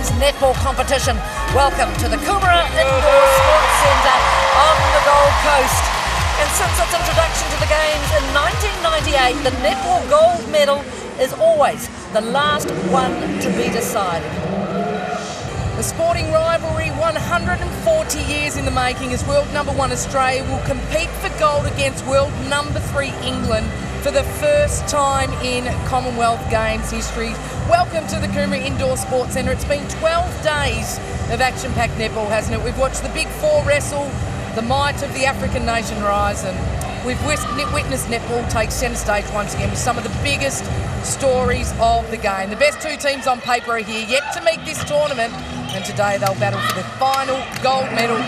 Games netball competition. Welcome to the Commonwealth Indoor Sports Centre on the Gold Coast. And since its introduction to the Games in 1998, the netball gold medal is always the last one to be decided. The sporting rivalry, 140 years in the making, as world number 1 Australia will compete for gold against world number 3 England for the first time in Commonwealth Games history. Welcome to the Coomera Indoor Sports Centre. It's been 12 days of action-packed netball, hasn't it? We've watched the Big Four wrestle, the might of the African nation rise, and we've witnessed netball take centre stage once again with some of the biggest stories of the game. The best two teams on paper are here, yet to meet this tournament, and today they'll battle for the final gold medal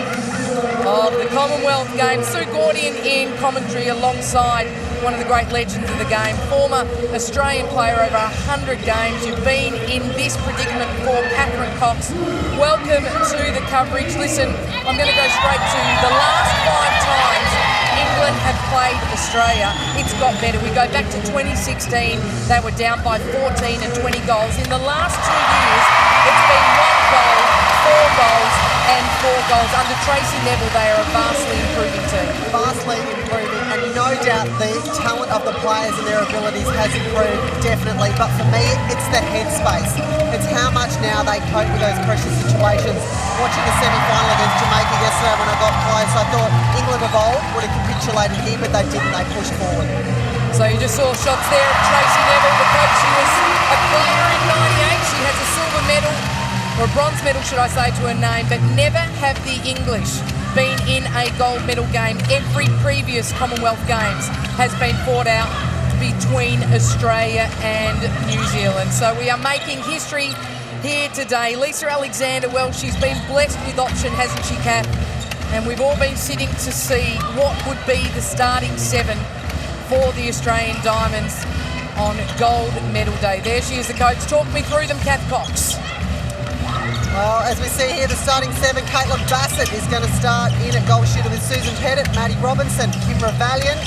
of the Commonwealth Games. Sue Gordian in commentary alongside one of the great legends of the game, former Australian player over 100 games. You've been in this predicament before, Catherine Cox. Welcome to the coverage. Listen, I'm going to go straight to the last 5 times England have played Australia. It's got better. We go back to 2016. They were down by 14 and 20 goals. In the last 2 years, it's been 1 goal, 4 goals and 4 goals. Under Tracy Neville, they are a vastly improving team. Vastly improving, and no doubt the talent of the players and their abilities has improved, definitely. But for me, it's the headspace. It's how much now they cope with those pressure situations. Watching the semi-final against Jamaica yesterday when I got close, I thought England of old would have capitulated here, but they didn't. They pushed forward. So you just saw shots there of Tracy Neville, the coach. She was a player in 98. She has a silver medal, or a bronze medal should I say, to her name, but never have the English been in a gold medal game. Every previous Commonwealth Games has been fought out between Australia and New Zealand. So we are making history here today. Lisa Alexander, well, she's been blessed with option, hasn't she, Kath? And we've all been sitting to see what would be the starting 7 for the Australian Diamonds on gold medal day. There she is, the coach. Talk me through them, Kath Cox. Well, as we see here, the starting 7, Caitlin Bassett is going to start in at goal shooter with Susan Pettit, Maddie Robinson, Kimra Valiant,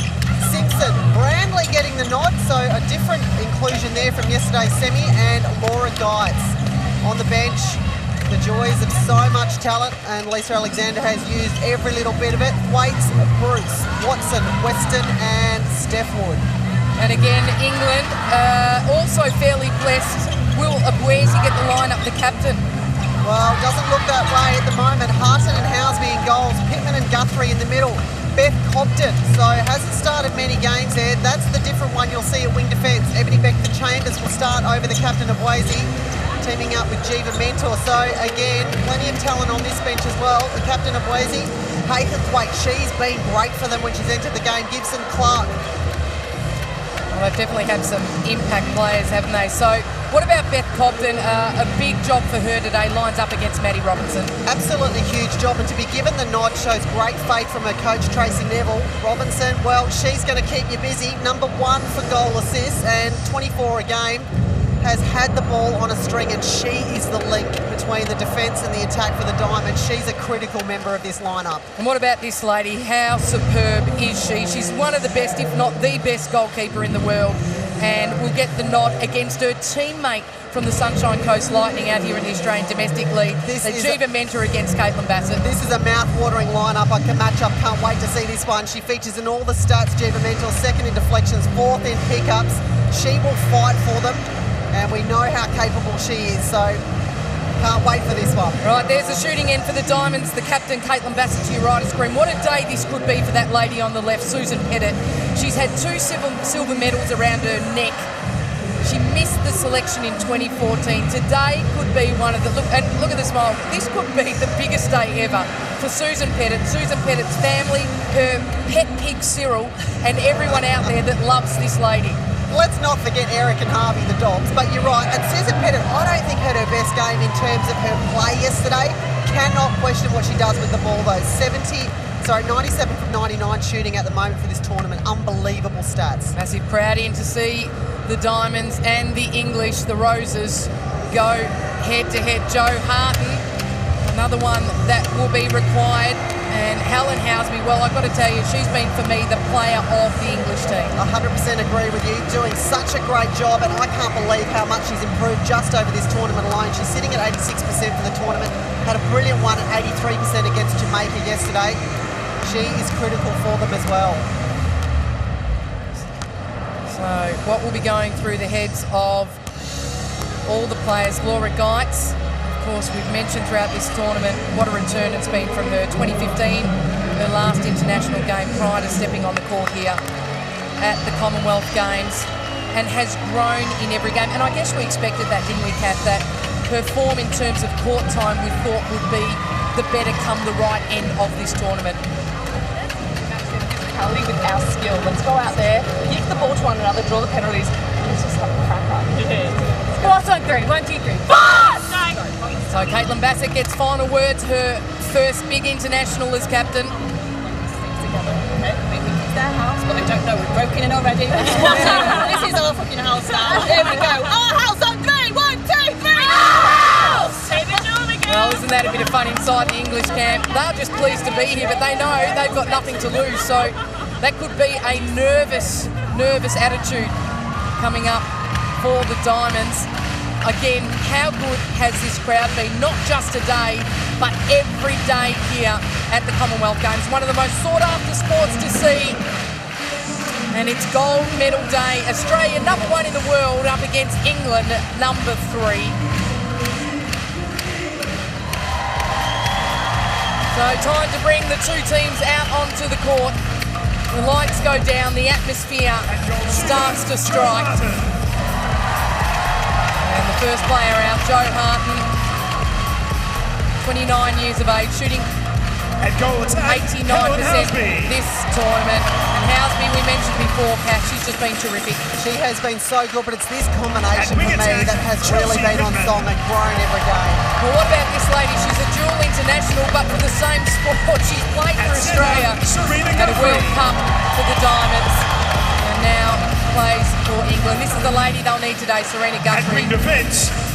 Simpson, Brandley getting the nod, so a different inclusion there from yesterday's semi, and Laura Geitz. On the bench, the joys of so much talent, and Lisa Alexander has used every little bit of it. Thwaites, Bruce, Watson, Weston and Steph Wood. And again, England also fairly blessed. Will Abuezi get the line-up, the captain? Well, doesn't look that way at the moment. Harton and Housby in goals, Pittman and Guthrie in the middle. Beth Cobden, so hasn't started many games there. That's the different one you'll see at wing defence. Ebony Beckford-Chambers will start over the captain of Abuezi, teaming up with Jiva Mentor. So again, plenty of talent on this bench as well. The captain of Abuezi, Hayden Thwaite, she's been great for them when she's entered the game. Gibson Clark. Well, they've definitely had some impact players, haven't they? So what about Beth Cobden? A big job for her today, lines up against Maddie Robinson. Absolutely huge job, and to be given the nod shows great faith from her coach, Tracy Neville. Robinson, well, she's going to keep you busy. Number 1 for goal assists and 24 a game. Has had the ball on a string, and she is the link between the defence and the attack for the Diamonds. She's a critical member of this lineup. And what about this lady? How superb is she? She's one of the best, if not the best goalkeeper in the world, and will get the nod against her teammate from the Sunshine Coast Lightning out here in the Australian Domestic League. Jiva Mentor against Caitlin Bassett. This is a mouth-watering lineup. I can match up. Can't wait to see this one. She features in all the stats. Jiva Mentor, 2nd in deflections, 4th in pickups. She will fight for them, and we know how capable she is, so can't wait for this one. Right, there's the shooting end for the Diamonds. The captain, Caitlin Bassett, to your right of screen. What a day this could be for that lady on the left, Susan Pettit. She's had 2 silver medals around her neck. She missed the selection in 2014. Today could be one of the... Look at the smile. This could be the biggest day ever for Susan Pettit, Susan Pettit's family, her pet pig Cyril, and everyone out there that loves this lady. Let's not forget Eric and Harvey, the dogs, but you're right. And Susan Pettit, I don't think had her best game in terms of her play yesterday. Cannot question what she does with the ball, though. 97 from 99 shooting at the moment for this tournament. Unbelievable stats. Massive crowd in to see the Diamonds and the English, the Roses, go head-to-head. Jo Harton, another one that will be required And Helen Houseby, well, I've got to tell you, she's been, for me, the player of the English team. 100% agree with you. Doing such a great job, and I can't believe how much she's improved just over this tournament alone. She's sitting at 86% for the tournament. Had a brilliant one at 83% against Jamaica yesterday. She is critical for them as well. So what will be going through the heads of all the players? Laura Geitz, of course, we've mentioned throughout this tournament what a return it's been from her. 2015, her last international game prior to stepping on the court here at the Commonwealth Games, and has grown in every game. And I guess we expected that, didn't we, Kat, that her form in terms of court time we thought would be the better come the right end of this tournament. With our skill. Let's go out there, kick the ball to one another, draw the penalties, and let's just have a cracker. Boss on three. 1, 2, 3. Boss! So Caitlin Bassett gets final words, her first big international as captain. Together. Okay, maybe it's their house, but I don't know. We've broken in already. This is our fucking house now. Here we go. Our house on 3. 1, 2, 3. House! Take the job again. Well, isn't that a bit of fun inside the English camp? They're just pleased to be here, but they know they've got nothing to lose. So that could be a nervous attitude coming up for the Diamonds. Again, how good has this crowd been? Not just today, but every day here at the Commonwealth Games. One of the most sought after sports to see. And it's gold medal day. Australia number 1 in the world up against England number 3. So time to bring the two teams out onto the court. The lights go down, the atmosphere starts to strike. And the first player out, Jo Harton, 29 years of age, shooting 89% this tournament. And Houseby, we mentioned before, Kat, she's just been terrific. She has been so good, but it's this combination for me that has really been on song and grown every game. Well, what about this lady? She's a dual international, but for the same sport. She's played for Australia at a World Cup for the Diamonds, and now plays for England. This is the lady they'll need today, Serena Guthrie.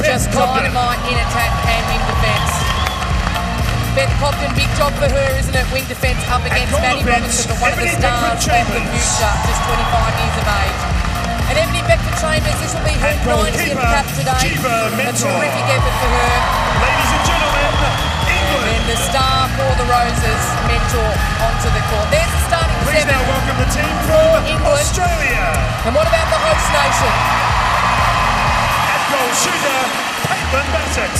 Just dynamite in attack and in defence. Beth Cobden, big job for her, isn't it? Wing defence up against Maddie Robinson, one of the stars of the future, just 25 years of age. And Ebony Beckford-Chambers, this will be her 90th cap today. A terrific effort for her. Ladies and gentlemen, England. And the star for the Roses, mentor onto the court. There's the starting Please 7 now welcome the team for from England. Australia. And what about the host nation? At goal shooter, Caitlin Bassett.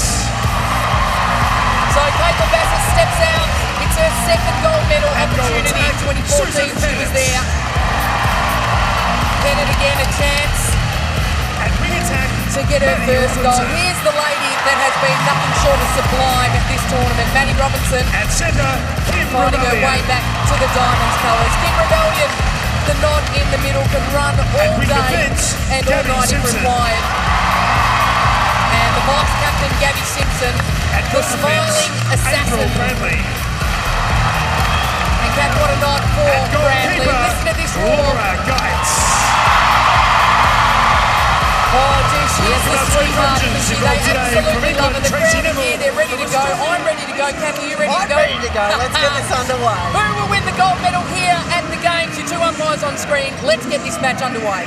So Caitlin Bassett steps out. It's her second gold medal opportunity. In 2014 she was there. Bennett again a chance At wing attack, to get her first goal. Here's the lady that has been nothing short of sublime at this tournament, Maddie Robinson, At centre, Kim finding her way Rebellion. back to the Diamonds colours. Kim Rebellion, the nod in the middle, can run all wing day defence, and all Gabby night if Simpson. required. And the vice captain, Gabby Simpson, At the goal defence, smiling assassin. April Bradley. And Kat, what a night for At Bradley. goalkeeper, Listen to this roar. Laura Geitz. Oh, gee, she is the Welcome to sweetheart, Legends isn't she? involved They today from absolutely love her. England, The Tracy crowd are Neville here, they're ready to go. I'm ready to go. Kat, are you ready to I'm go? ready to go. Let's get this underway. Who will win the gold medal here at the Games? Your two umpires on screen. Let's get this match underway.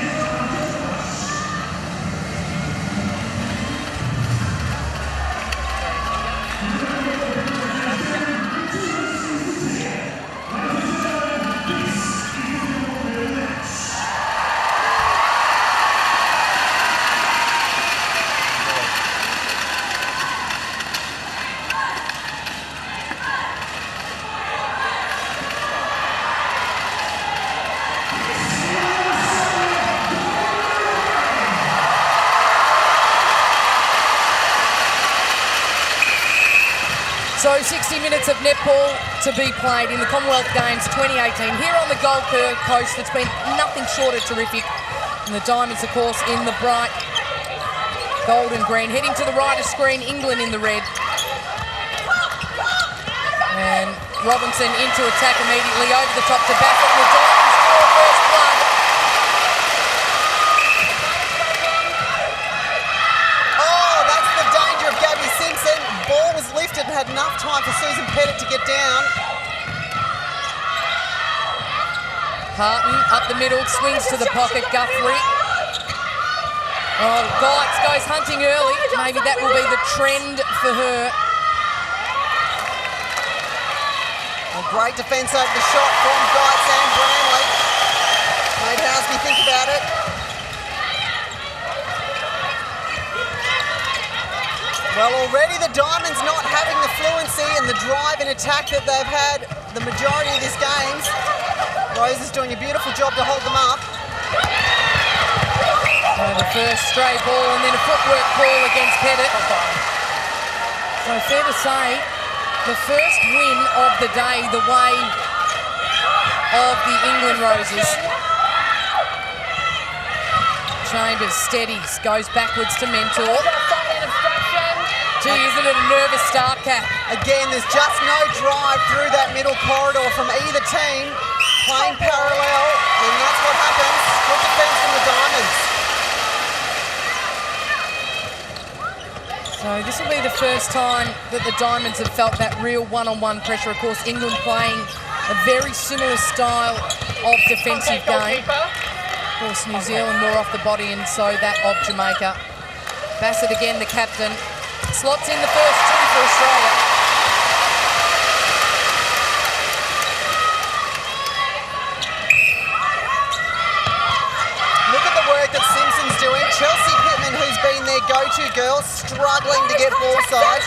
So 60 minutes of netball to be played in the Commonwealth Games 2018 here on the Gold Coast. It's been nothing short of terrific. And the Diamonds, of course, in the bright gold and green. Heading to the right of screen, England in the red. And Robinson into attack immediately over the top to Bassett. The Diamonds draw first blood. Oh, that's the danger of Gabby Simpson. Ball was lifted and had enough time for Susan Pettit to get down. Harton up the middle, swings to the pocket, Guthrie. Oh, Geitz goes hunting early. Maybe that will be the trend for her. A great defence over the shot from Geitz and Branley. Made Housby think about it. Well, already the Diamonds not having the fluency and the drive and attack that they've had the majority of this games. Rose is doing a beautiful job to hold them up. So the first stray ball and then a footwork call against Pettit. So fair to say, the first win of the day, the way of the England Roses. Chambers steadies, goes backwards to Mentor. Gee, isn't it a nervous start, Cap? Again, there's just no drive through that middle corridor from either team. Playing parallel, and that's what happens. Good defence from the Diamonds. So this will be the first time that the Diamonds have felt that real one-on-one pressure. Of course, England playing a very similar style of defensive game. Of course, New Zealand more off the body, and so that of Jamaica. Bassett again, the captain, slots in the first two for Australia. Look at the work that Simpson's doing. Chelsea Pittman, who's been their go-to girl, struggling to get ball side.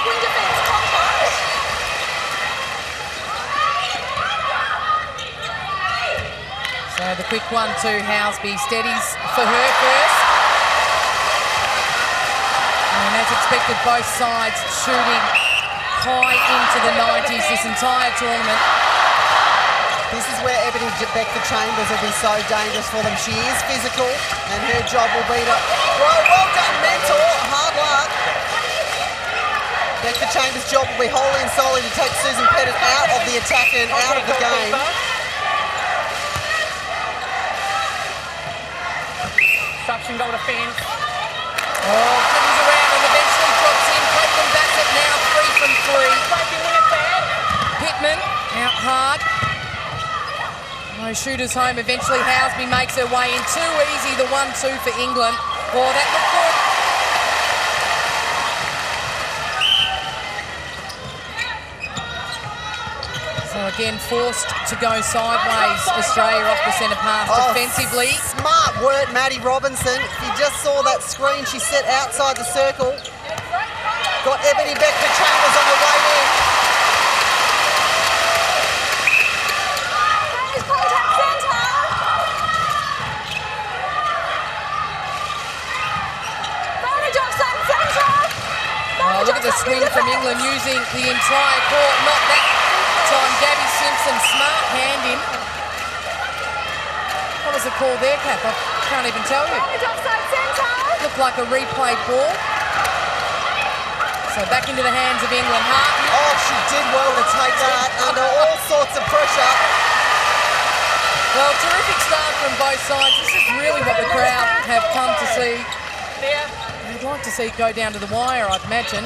Wing defence, contact. So the quick 1-2, Housby steadies for her first. And as expected, both sides shooting high into the 90s this entire tournament. This is where Ebony Beckford-Chambers will be so dangerous for them. She is physical, and her job will be to... Well done, Mentor. Hard luck. Beckford-Chambers' job will be wholly and solely to take Susan Pettit out of the attack and out of the game. Suction goal defence. Oh, dribbles around and eventually drops in. Caitlin Bassett now 3 from 3. Pittman out hard. No shooters home. Eventually Housby makes her way in. Too easy, the 1-2 for England. Oh, that looked good. So again, forced to go sideways. Australia off the centre pass defensively. Smart work, Maddie Robinson. If you just saw that screen she set outside the circle. Got Ebony Beckford-Chambers on the way in. Oh, look at the swing from England using the entire court. Not that time. Gabby Simpson, smart hand in. What was the call there, Cap? I can't even tell you. Looked like a replayed ball. So back into the hands of England. Harton. Oh, she did well to take that under all sorts of pressure. Well, terrific start from both sides. This is really what the crowd have come to see. I'd like to see it go down to the wire, I'd imagine.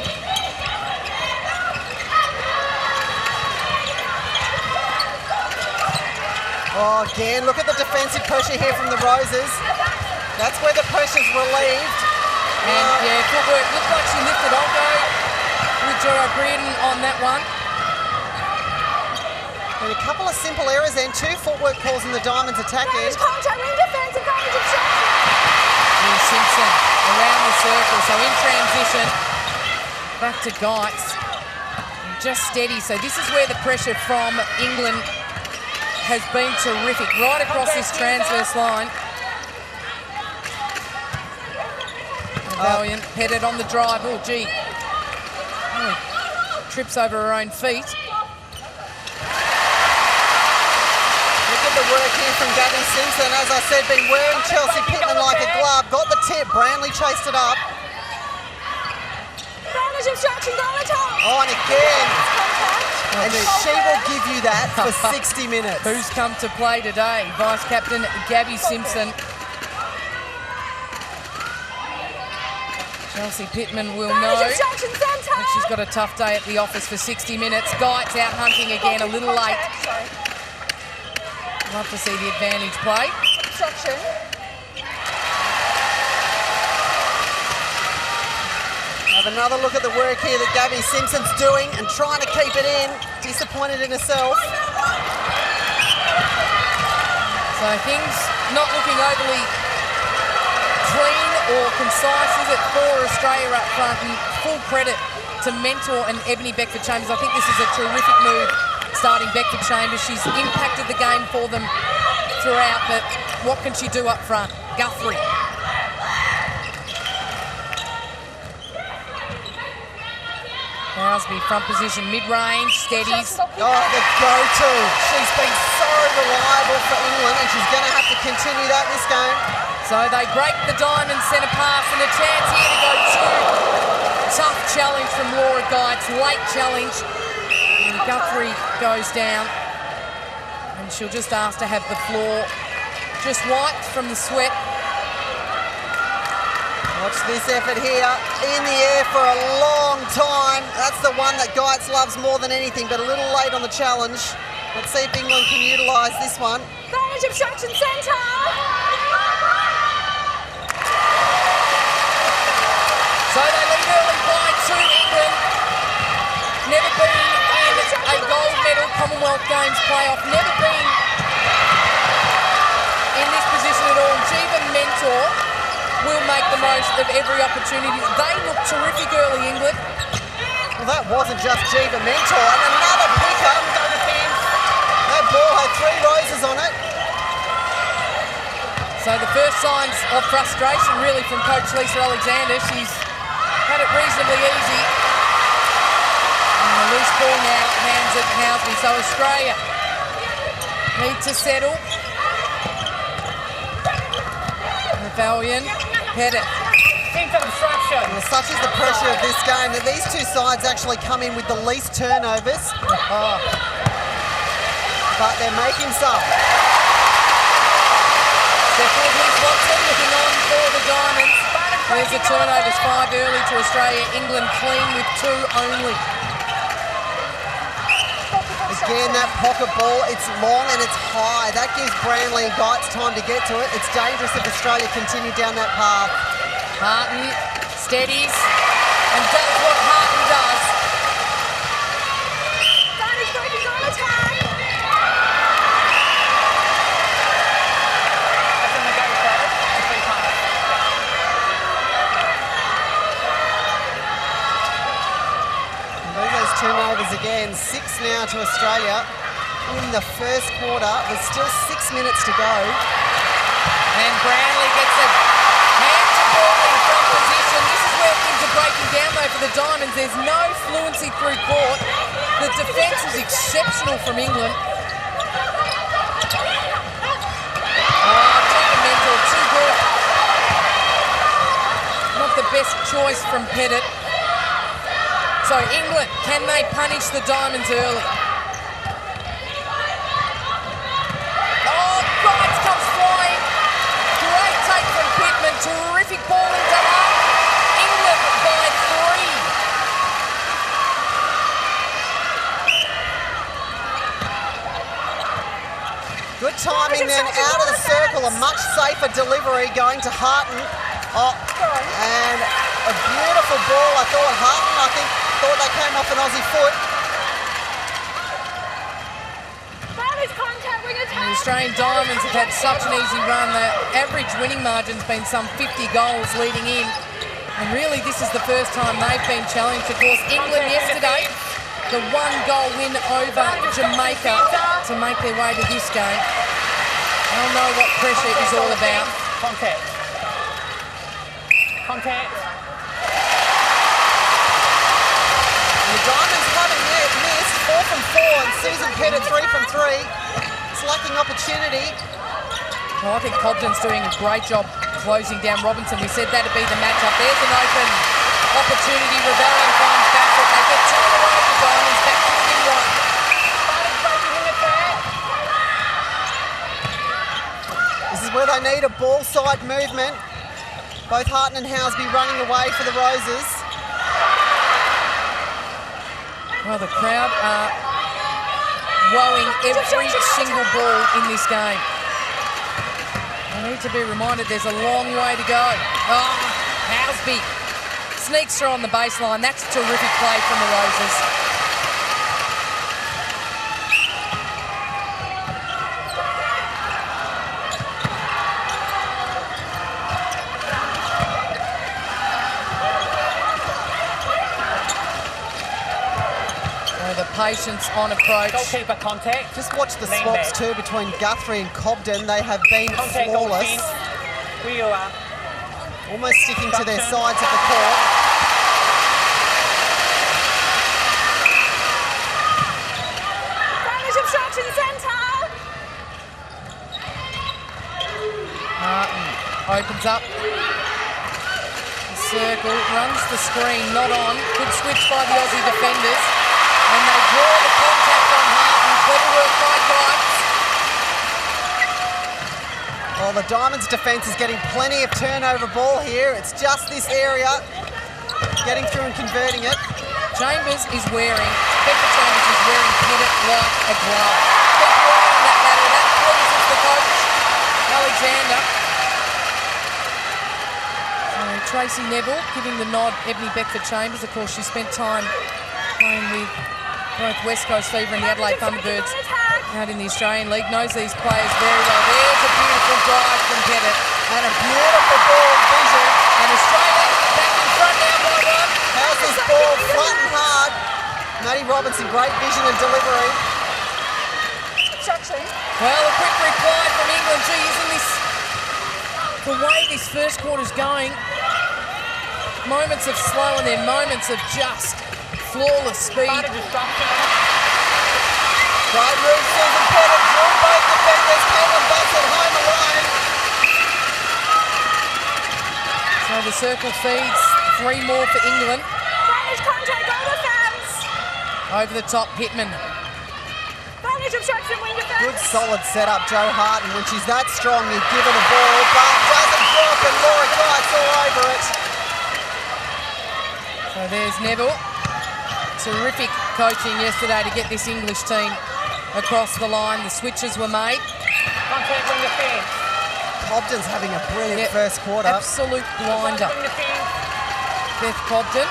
Oh, again, look at the defensive pressure here from the Roses. That's where the pressure's relieved. And yeah, footwork looked like she lifted. I'll go with Jo O'Brien on that one. And a couple of simple errors and 2 footwork calls in the Diamonds attack end. Simpson around the circle, so in transition, back to Geitz, just steady. So this is where the pressure from England has been terrific, right across this transverse line. Valiant, Pettit on the drive, oh gee, trips over her own feet. The work here from Gabby Simpson, as I said, been wearing Chelsea Pittman like a glove. Got the tip, Branley chased it up. Oh, and again. And she will give you that for 60 minutes. Who's come to play today? Vice Captain Gabby Simpson. Chelsea Pittman will know that she's got a tough day at the office for 60 minutes. Geit's out hunting again, a little late. Love to see the advantage play. Have another look at the work here that Gabby Simpson's doing and trying to keep it in. Disappointed in herself. So things not looking overly clean or concise, is it, for Australia up front? And full credit to mentor and Ebony Beckford-Chambers. I think this is a terrific move, starting Beckford-Chambers. She's impacted the game for them throughout, but what can she do up front? Guthrie. Housby, front position, mid-range, steadies. Oh, the go-to. She's been so reliable for England, and she's going to have to continue that this game. So they break the diamond centre pass, and a chance here to go two. Tough challenge from Laura Geitz, late challenge. And Guthrie goes down, and she'll just ask to have the floor just wiped from the sweat. Watch this effort here, in the air for a long time. That's the one that Geitz loves more than anything, but a little late on the challenge. Let's see if England can utilise this one. Advantage obstruction centre. So they lead early by 2 England. Never been in a gold medal Commonwealth Games playoff. Never been in this position at all. Jiva Mentor will make the most of every opportunity. They look terrific early, England. Well, that wasn't just Jiva Mentor, and another pick-up. That ball had 3 roses on it. So the first signs of frustration really from Coach Lisa Alexander. She's had it reasonably easy. And the loose ball now hands it Housby. So Australia need to settle. Nathalian, Pettit. Well, such is the pressure of this game that these two sides actually come in with the least turnovers. But they're making some. Sheffield Watson looking on for the Diamonds. There's the turnovers, 5 early to Australia. England clean with 2 only. Again, that pocket ball, it's long and it's high. That gives Branley and Geitz time to get to it. It's dangerous if Australia continue down that path. Harton steadies and does what Harton does. Advantage breakers on attack. Those turnovers again, 6 now to Australia in the first quarter. There's still 6 minutes to go. And Branley gets it. Hands the ball in front position. This is where things are breaking down though for the Diamonds. There's no fluency through court. The defence is exceptional from England. Mental, too good. Not the best choice from Pettit. So England, can they punish the Diamonds early? Oh, Geitz comes flying. Great take from Pittman. Terrific ball into Hart. England by 3. Good timing then, out of the circle, a much safer delivery going to Harton. Oh, and a beautiful ball. I thought Harton, thought that came off an Aussie foot. The Australian Diamonds have had such an easy run. The average winning margin's been some 50 goals leading in. And really this is the first time they've been challenged. Of course, England yesterday, the 1-goal win over Jamaica to make their way to this game. They'll know what pressure is all about. Contact. The Diamonds haven't yet missed 4 from 4 and Susan Pettit 3 from 3. It's lacking opportunity. Well, I think Cobden's doing a great job closing down Robinson. We said that'd be the matchup. There's an open opportunity. Rebellion finds Bassett. They get 2 in a row. The Diamonds back to within 1. This is where they need a ball side movement. Both Harton and Housby running away for the Roses. Well, the crowd are woeing every single ball in this game. I need to be reminded there's a long way to go. Oh, Housby sneaks through on the baseline. That's a terrific play from the Roses. The patience on approach. Goalkeeper contact. Just watch the Main swaps back. too between Guthrie and Cobden. They have been Contact flawless. goal team. Where you are. Almost sticking to their sides of the court. Damage obstruction centre. Martin opens up. The circle, runs the screen, not on. Good switch by the Aussie defenders. And they draw the contact on Harton. Clever work by Grimes. Well, the Diamonds defence is getting plenty of turnover ball here. It's just this area. Getting through and converting it. Chambers is wearing, Becca Chambers is wearing Pettit like a glove. Keep your eye on that battle. That pleases the coach, Alexander. So Tracy Neville giving the nod, Ebony Beckford Chambers. Of course, she spent time playing with both West Coast Fever and the Adelaide Thunderbirds out in the Australian League. Knows these players very well. There's a beautiful drive from Pettit. And a beautiful ball vision. And Australia back in front now by one. How's this ball flat and hard? Maddie Robinson, great vision and delivery. Obstruction. Well, a quick reply from England too, using this, the way this first quarter's going. Moments of slow and then moments of just flawless speed. Part of destruction. Great move, Susan Pettit. Drew both defenders. Caitlin Bassett home alone. So the circle feeds 3 more for England. Damage contact goal defence. Over the top, Pittman. Damage obstruction wing defence. Good solid setup, Joe Harton. When she's that strong, you give her the ball, but doesn't drop, and Laura Geit's all over it. So there's Neville. Terrific coaching yesterday to get this English team across the line. The switches were made. Contact wing defence. Cobden's having a brilliant Yep. first quarter. Absolute blinder. Wing defence. Beth Cobden.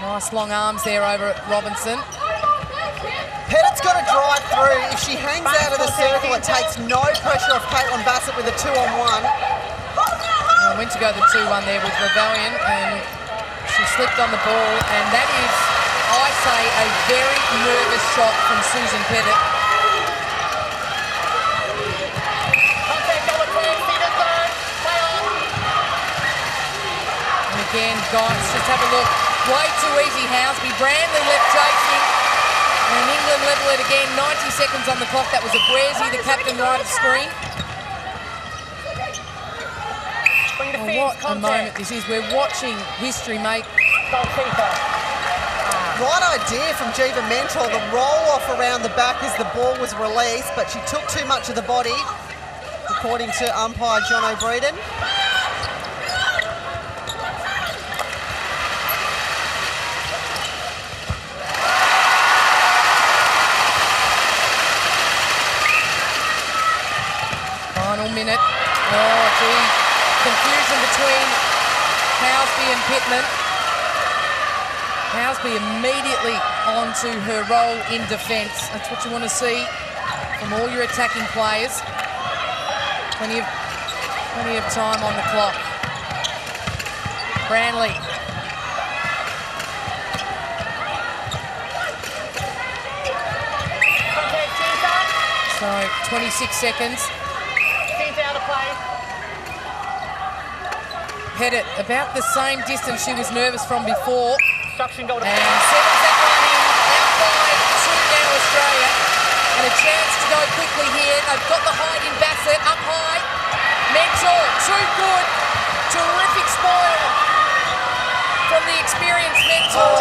Nice long arms there over at Robinson. Pettit's got to drive through. If she hangs out of the circle, it takes no pressure off Caitlin Bassett with a 2-on-1. I went to go the 2-1 there with Rebellion, and she slipped on the ball, and that is, I say, a very nervous shot from Susan Pettit. Contact goal defence. Peter third. Play on. And again, guys, just have a look. Way too easy, Housby. Brandley left chasing, and England level it again. 90 seconds on the clock. That was a Brazy, the captain, right of screen. Wing Oh, defence. what a moment Contact. this is. We're watching history make. Goalkeeper. Right idea from Jiva Mentor. The roll-off around the back as the ball was released, but she took too much of the body, according to umpire John O'Brien. Final minute. Oh, gee. Confusion between Housby and Pittman. Housby immediately onto her role in defence. That's what you want to see from all your attacking players. Plenty of time on the clock. Branley. Contact Center. So 26 seconds. Center out of play. Pettit about the same distance she was nervous from before. Obstruction goal And defence. settles that one in. Out by 2 now, Australia. And a chance to go quickly here. They've got the hide in Bassett. Up high. Mentor, too good. Terrific spoil from the experienced Mentor.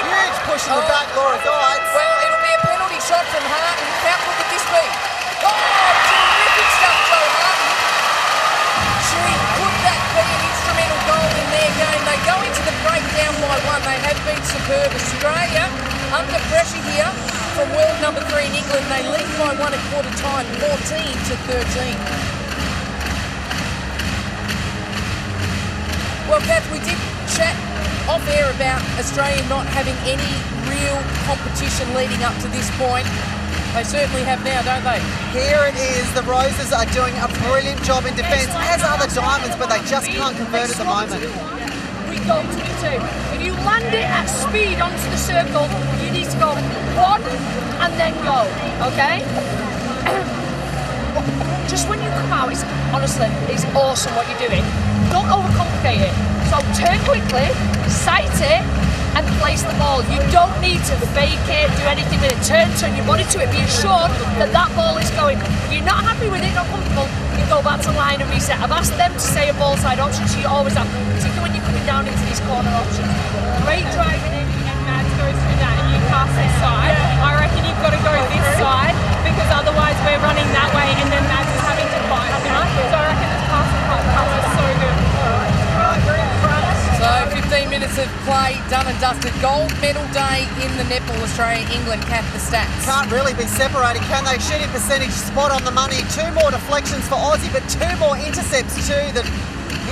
Huge push in the back, Laura Geitz. Well, it'll be a penalty shot from Harton. How good would this be? Oh, terrific from world number 3 in England. They lead by 1 at quarter time, 14-13. Well, Kath, we did chat off air about Australia not having any real competition leading up to this point. They certainly have now, don't they? Here it is. The Roses are doing a brilliant job in defence, as are the Diamonds, but they just can't convert at the moment. We go to the 2. If you land it at speed onto the circle, you need to go 1 and then go, okay? Just when you come out, honestly, it's awesome what you're doing. Don't overcomplicate it. So turn quickly, sight it, and place the ball. You don't need to fake it, do anything with it. Turn your body to it, be assured that that ball is going. If you're not happy with it, not comfortable, you go back to line and reset. I've asked them to say a ball side option, so you always have, particularly when you're coming down into these corner options. Great driving in and Mads goes through that and you pass this side. I reckon you've got to go this side because otherwise we're running that way and then Mads is having to fight. So I reckon this pass is so good. So 15 minutes of play, done and dusted. Gold medal day in the netball, Australia-England. Kath, the stats. Can't really be separated, can they? Shooting percentage spot on the money. 2 more deflections for Aussie, but 2 more intercepts to the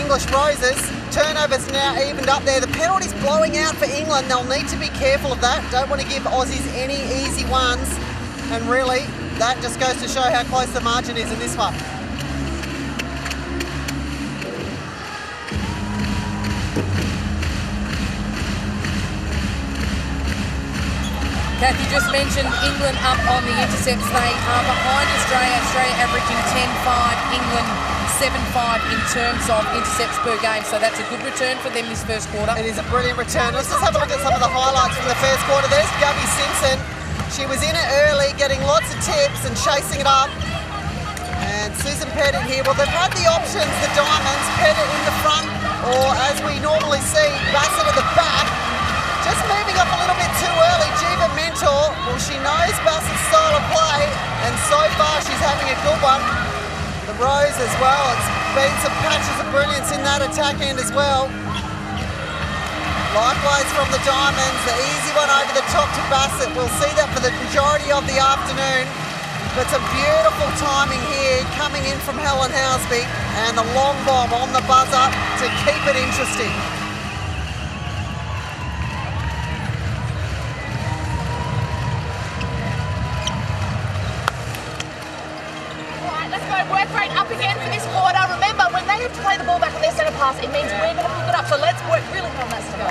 English Roses. Turnovers now evened up there. The penalties blowing out for England. They'll need to be careful of that. Don't want to give Aussies any easy ones. And really, that just goes to show how close the margin is in this one. Kath, you just mentioned England up on the intercepts. They are behind Australia. Australia averaging 10-5, England 7-5 in terms of intercepts per game. So that's a good return for them this first quarter. It is a brilliant return. Let's just have a look at some of the highlights from the first quarter. There's Gabby Simpson. She was in it early, getting lots of tips and chasing it up. And Susan Pettit here. Well, they've had the options, the Diamonds, Pettit in the front, or as we normally see, Bassett at the back. Just moving up a little bit too early. Jiva Mentor, well, she knows Bassett's style of play, and so far she's having a good one. The Rose as well. It's been some patches of brilliance in that attack end as well. Likewise from the Diamonds, the easy one over the top to Bassett. We'll see that for the majority of the afternoon. But some beautiful timing here coming in from Helen Housby, and the long bomb on the buzzer to keep it interesting. Work rate up again for this quarter. Remember, when they have to play the ball back on their centre pass, it means we're going to pick it up. So let's work really hard on that stuff.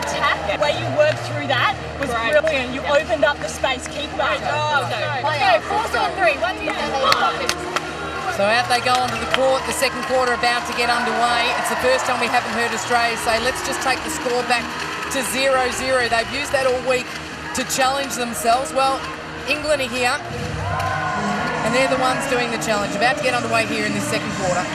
Attack. The way you worked through that was brilliant. You opened up the space. Keep that. Let's go. 4 on 3. 1 2 3. So out they go onto the court. The second quarter about to get underway. It's the first time we haven't heard Australia say, let's just take the score back to 0-0. They've used that all week to challenge themselves. Well, England are here. And they're the ones doing the challenge. About to get underway here in this second quarter.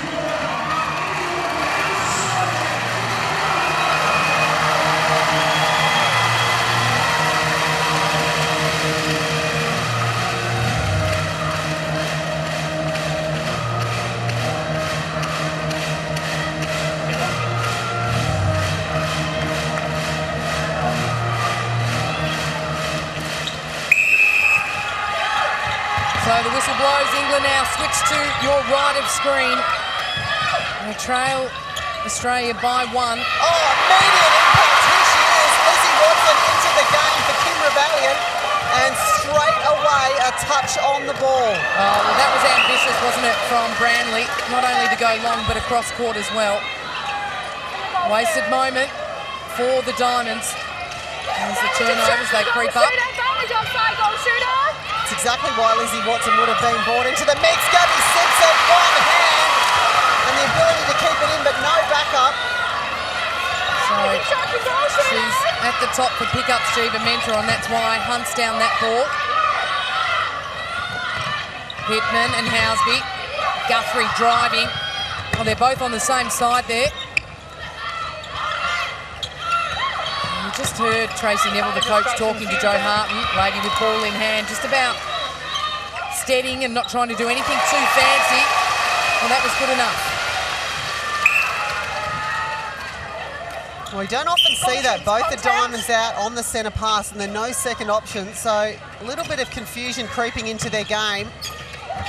So the whistle blows. England now switch to your right of screen. They trail Australia by 1. Oh, immediate impact. Here she is. Lizzie Watson into the game for Kim Rebellion. And straight away, a touch on the ball. Oh, well, that was ambitious, wasn't it, from Branley? Not only to go long, but across court as well. Wasted moment for the Diamonds. As the turnovers, they creep up. That's exactly why Lizzie Watson would have been brought into the mix. Gabby Simpson, one hand, and the ability to keep it in, but no backup. So she's at the top for pickups, Jiva Mentor, and that's why hunts down that ball. Pittman and Housby. Guthrie driving. Oh, they're both on the same side there. You just heard Tracy Neville, the coach, talking to Joe Harton, lady with ball in hand, just about steadying and not trying to do anything too fancy. Well, that was good enough. We don't often see that. Both the diamonds out on the centre pass and there are no second options. So a little bit of confusion creeping into their game.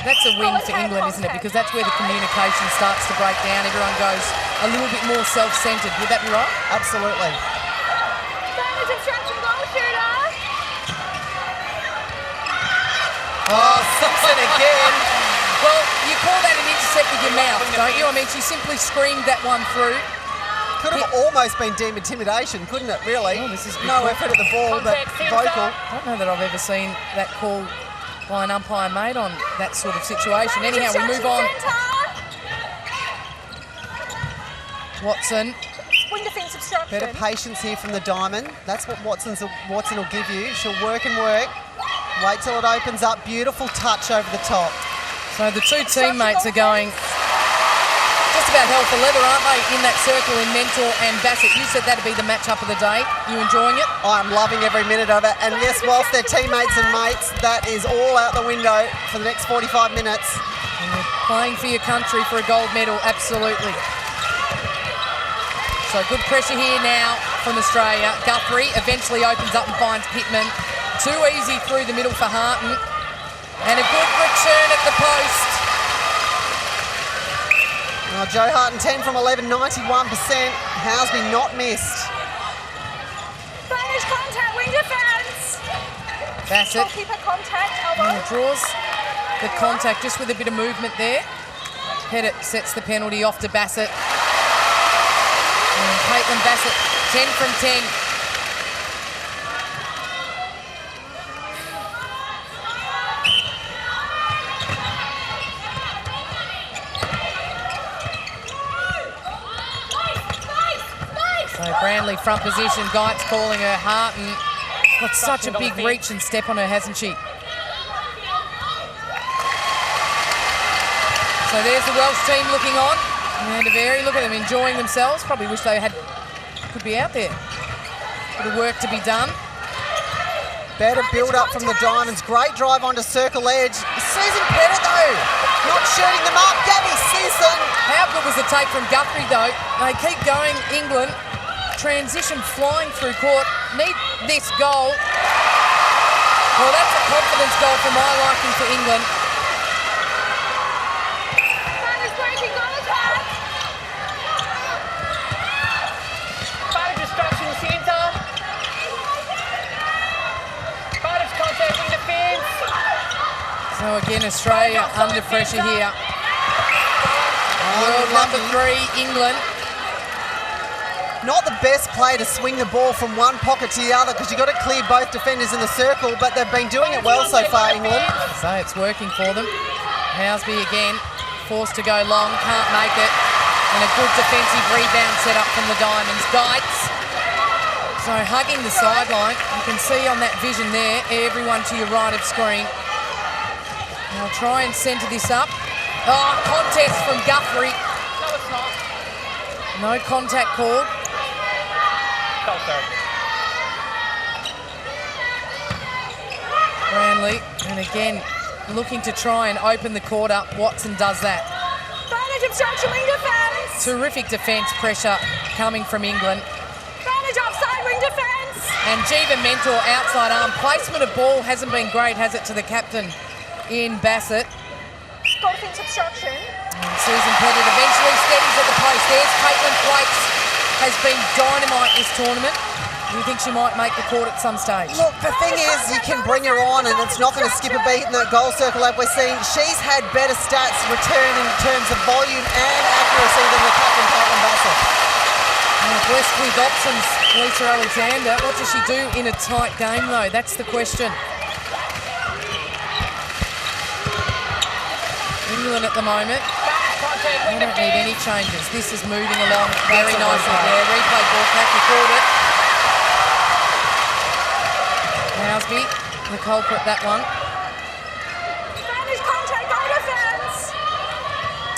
That's a win for England, isn't it? Because that's where the communication starts to break down. Everyone goes a little bit more self-centred. Would that be right? Absolutely. Oh, Simpson again. Well, you call that an intercept with your mouth, don't you? I mean, she simply screamed that one through. Could have almost been deemed intimidation, couldn't it, really? Oh, this is no effort at the ball, but vocal. I don't know that I've ever seen that call by an umpire made on that sort of situation. Anyhow, we move on. Watson. Wing defence obstruction. Better patience here from the diamond. That's what Watson will give you. She'll work and work. Wait till it opens up. Beautiful touch over the top. So the two teammates are going just about hell for leather, aren't they, in that circle in Mentor and Bassett? You said that'd be the match-up of the day. You enjoying it? I'm loving every minute of it. And yes, whilst they're teammates and mates, that is all out the window for the next 45 minutes. And you're playing for your country for a gold medal, absolutely. So good pressure here now from Australia. Guthrie eventually opens up and finds Pittman. Too easy through the middle for Harton. And a good return at the post. Oh, Joe Harton 10 from 11, 91%. Housby not missed. Spanish contact, wing defence. Bassett. Goalkeeper contact, elbow. Draws the contact just with a bit of movement there. Pettit sets the penalty off to Bassett. And Caitlin Bassett, 10 from 10. So Branley front position, Geitz calling her. Harton got such a big reach and step on her, hasn't she? So there's the Welsh team looking on. And Daveri, look at them enjoying themselves. Probably wish they could be out there. Bit of work to be done. Better build up from the Diamonds. Great drive onto circle edge. Susan Pettit though, not shooting them up. Gabby Season. How good was the take from Guthrie though? They keep going, England. Transition flying through court. Need this goal. Well, that's a confidence goal for my liking for England. So again, Australia under pressure here. World number 3, England. Not the best play to swing the ball from one pocket to the other because you've got to clear both defenders in the circle, but they've been doing it well so far, England. So it's working for them. Housby again, forced to go long, can't make it. And a good defensive rebound set up from the Diamonds. Geitz. So hugging the sideline. You can see on that vision there, everyone to your right of screen. They'll try and centre this up. Oh, contest from Guthrie. No, it's not. No contact called. Branley, and again, looking to try and open the court up. Watson does that. Advantage obstruction, wing defence. Terrific defence pressure coming from England. Advantage offside, wing defence. And Jiva Mentor outside arm. Placement of ball hasn't been great, has it, to the captain in Bassett. Goal defence obstruction. And Susan Pettit eventually steadies at the post. There's Caitlin Flates, has been dynamite this tournament. Do you think she might make the court at some stage? Look, the thing is, you can bring her on and it's not going to skip a beat in that goal circle like we're seeing. She's had better stats return in terms of volume and accuracy than the captain, Caitlin Bassett. Blessed with options, Lisa Alexander. What does she do in a tight game, though? That's the question. England at the moment, they don't need any changes. This is moving along very nicely there. Replay ball, Kathy called it. Housby, the culprit, that one. Spanish contact, goal defence.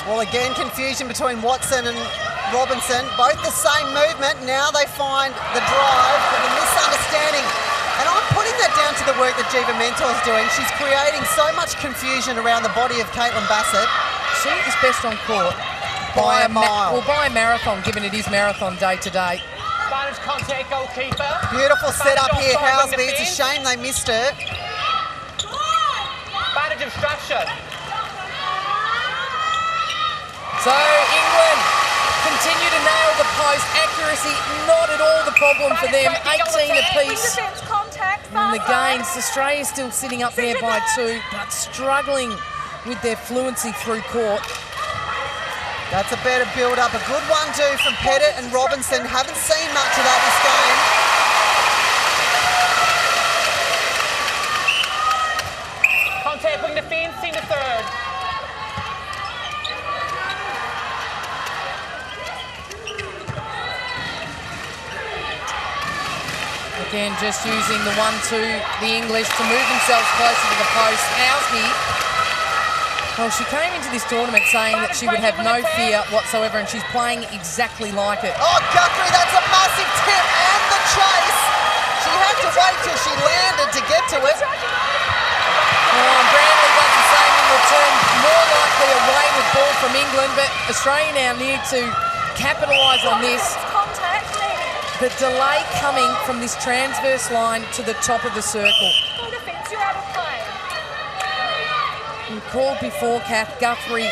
Well, again, confusion between Watson and Robinson. Both the same movement. Now they find the drive, but the misunderstanding. And I'm putting that down to the work that Jiva Mentor's doing. She's creating so much confusion around the body of Caitlin Bassett. She is best on court by a mile. By a marathon, given it is marathon day today. Advantage contact, goalkeeper. Beautiful setup here, Offside Housby. ring It's a shame they missed it. Advantage obstruction. So England continue to nail the post. Accuracy not at all the problem for them. 18 apiece. Defence contact. And the gains, Australia still sitting up there by 2, but struggling with their fluency through court. That's a better build-up. A good 1-2 from Pettit and Robinson. Haven't seen much of that this game. Contact wing defence into third. Again, just using the 1-2, the English, to move themselves closer to the post. Housby, well, she came into this tournament saying that she would have no fear whatsoever, and she's playing exactly like it. Oh, Guthrie, that's a massive tip and the chase. She had to wait till she landed to get to it. Oh, and Brantley does the same in return. More likely a wayward ball from England, but Australia now need to capitalise on this. Contact. The delay coming from this transverse line to the top of the circle. Full defence, you're out of play. We called before, Kath, Guthrie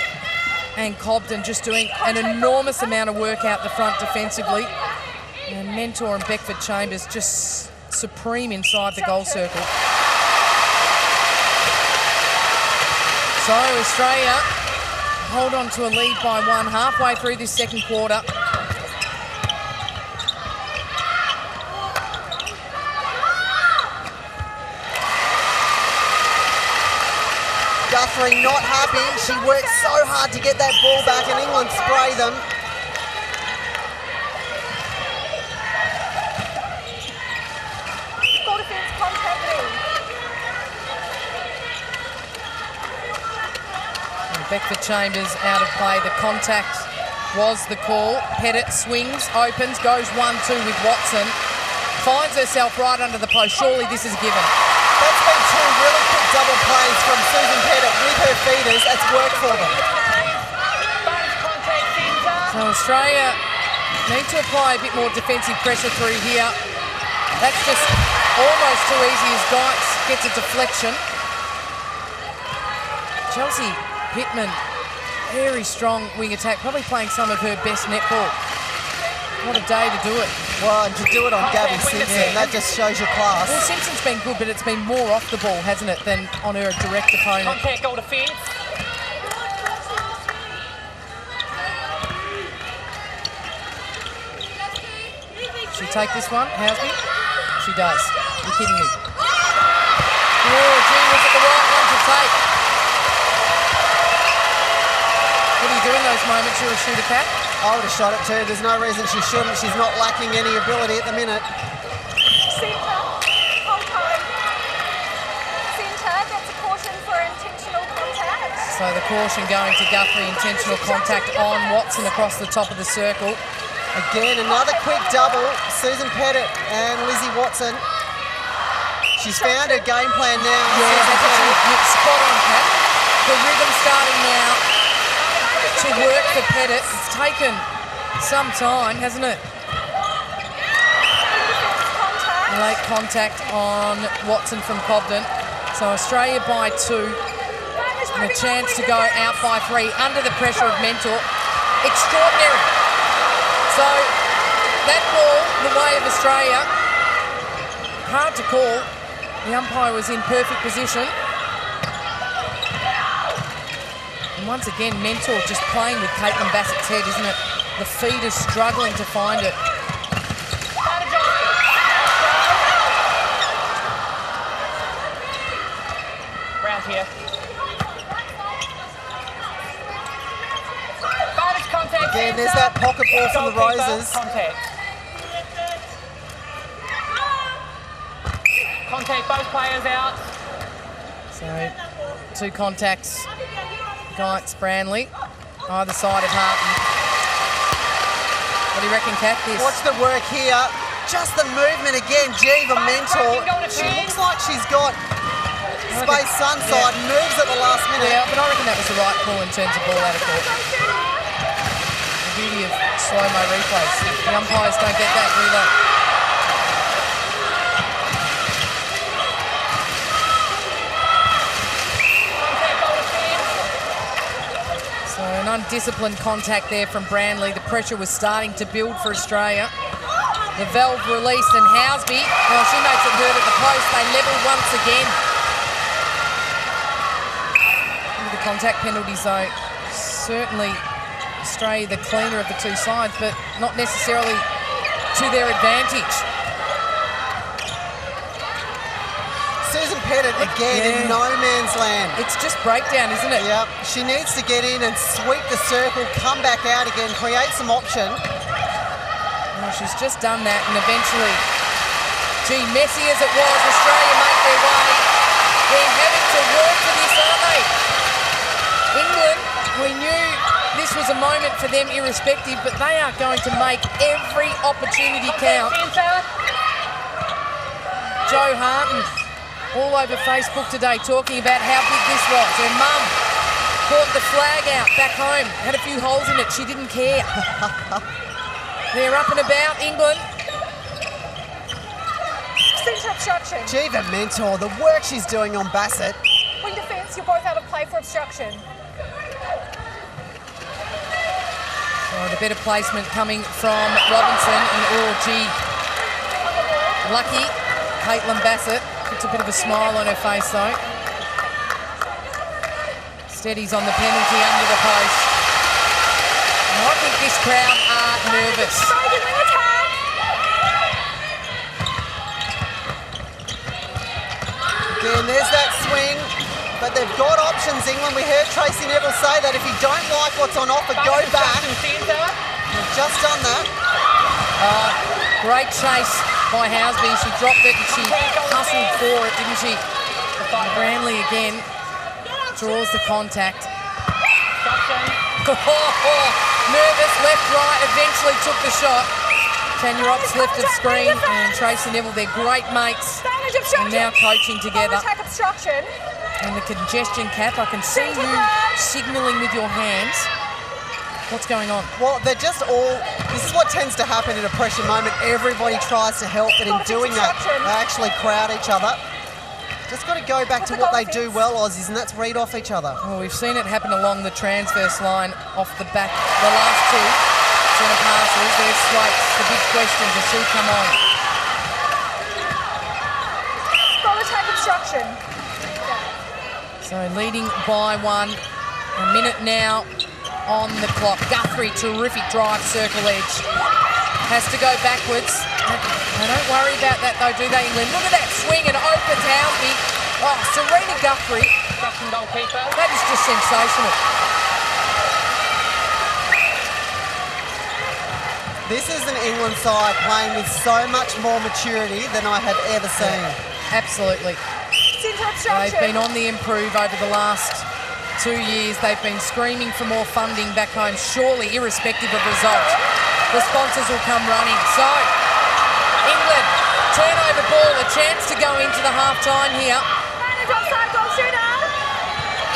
and Cobden just doing an enormous amount of work out the front defensively. And Mentor and Beckford Chambers just supreme inside the goal circle. So Australia hold on to a lead by 1 halfway through this second quarter. Guthrie not happy. She worked so hard to get that ball back and England spray them. Full defence contact. Beckford Chambers out of play. The contact was the call. Pettit swings, opens, goes 1-2 with Watson. Finds herself right under the post. Surely this is given. That's been 2 really quick double plays from Susan Pettit with her feeders. That's worked for them. So Australia need to apply a bit more defensive pressure through here. That's just almost too easy as Geitz gets a deflection. Chelsea Pittman, very strong wing attack, probably playing some of her best netball. What a day to do it. Well, and to do it on Gabby Simpson, that just shows your class. Well, Simpson's been good, but it's been more off the ball, hasn't it, than on her direct opponent. Contact, goal defence. She take this one, Housby? She does. You're kidding me. Oh, gee, was it the right one to take? What do you do in those moments? You're a shooter, Cat? I would have shot it too. There's no reason she shouldn't. She's not lacking any ability at the minute. Centre. Hold time. Centre. That's a caution for intentional contact. So the caution going to Guthrie, intentional contact on Watson across the top of the circle. Again, another quick double. Susan Pettit and Lizzie Watson. She's found her game plan now. Yeah, spot on, Cat. The rhythm starting now to work for Pettit. It's taken some time, hasn't it? Late contact on Watson from Cobden. So Australia by 2 and a chance to go out by 3 under the pressure of Mentor. Extraordinary. So that ball, the way of Australia, hard to call. The umpire was in perfect position. And once again, Mentor just playing with Caitlin Bassett's head, isn't it? The feeder's struggling to find it. Round here. Again, there's that pocket ball from the Roses. Contact. Contact, both players out. So 2 contacts. Geitz, Brantley, either side of Harton. What do you reckon, Kath? This? Watch the work here. Just the movement again. Gee, the Mentor. She looks like she's got space sunside, moves at the last minute. Yeah, but I reckon that was the right call in terms of ball out of court. beauty of slow-mo replays. The umpires don't get that, do they? So an undisciplined contact there from Branley. The pressure was starting to build for Australia. The valve released and Housby, well, she makes it hurt at the post. They level once again. The contact penalties, though, certainly Australia the cleaner of the two sides, but not necessarily to their advantage. Susan Pettit again in no man's land. It's just breakdown, isn't it? Yep. She needs to get in and sweep the circle, come back out again, create some option. Well, she's just done that, and eventually, gee, messy as it was, Australia make their way. They're having to work for this, aren't they? England, we knew this was a moment for them irrespective, but they are going to make every opportunity count. Jo Harton all over Facebook today talking about how big this was. Her mum brought the flag out back home, had a few holes in it, she didn't care. They're up and about, England. Centre obstruction. Gee, the mentor, the work she's doing on Bassett. Wing defence, you're both out of play for obstruction. So the better placement coming from Robinson and gee, lucky Caitlin Bassett. Puts a bit of a smile on her face though. Steadies on the penalty under the post. And I think this crowd are nervous. Again, there's that swing, but they've got options, England. We heard Tracy Neville say that if you don't like what's on offer, go back. They've just done that. Great chase by Housby. She dropped it and she hustled for it, didn't she? Branley again draws the contact. Nervous, left, right, eventually took the shot. Tanya Ops left of screen and Tracy Neville, they're great mates and now coaching together. And the congestion cap, I can see you signalling with your hands. What's going on? Well, they're just all, this is what tends to happen in a pressure moment. Everybody tries to help, but in doing that, they actually crowd each other. Just got to go back to what they do well, Aussies, and that's read off each other. Well, we've seen it happen along the transverse line off the back. The last two centre passes, there's Slates. The big question, does she come on? Goal attack obstruction. So leading by one. A minute now on the clock. Guthrie, terrific drive, circle edge. Has to go backwards. They don't worry about that though, do they, England? Look at that swing and open to Housby. Oh, Serena Guthrie. That is just sensational. This is an England side playing with so much more maturity than I have ever seen. Absolutely. They've been on the improve over the last 2 years. They've been screaming for more funding back home, surely irrespective of result. The sponsors will come running. So, England, turnover ball, a chance to go into the half-time here.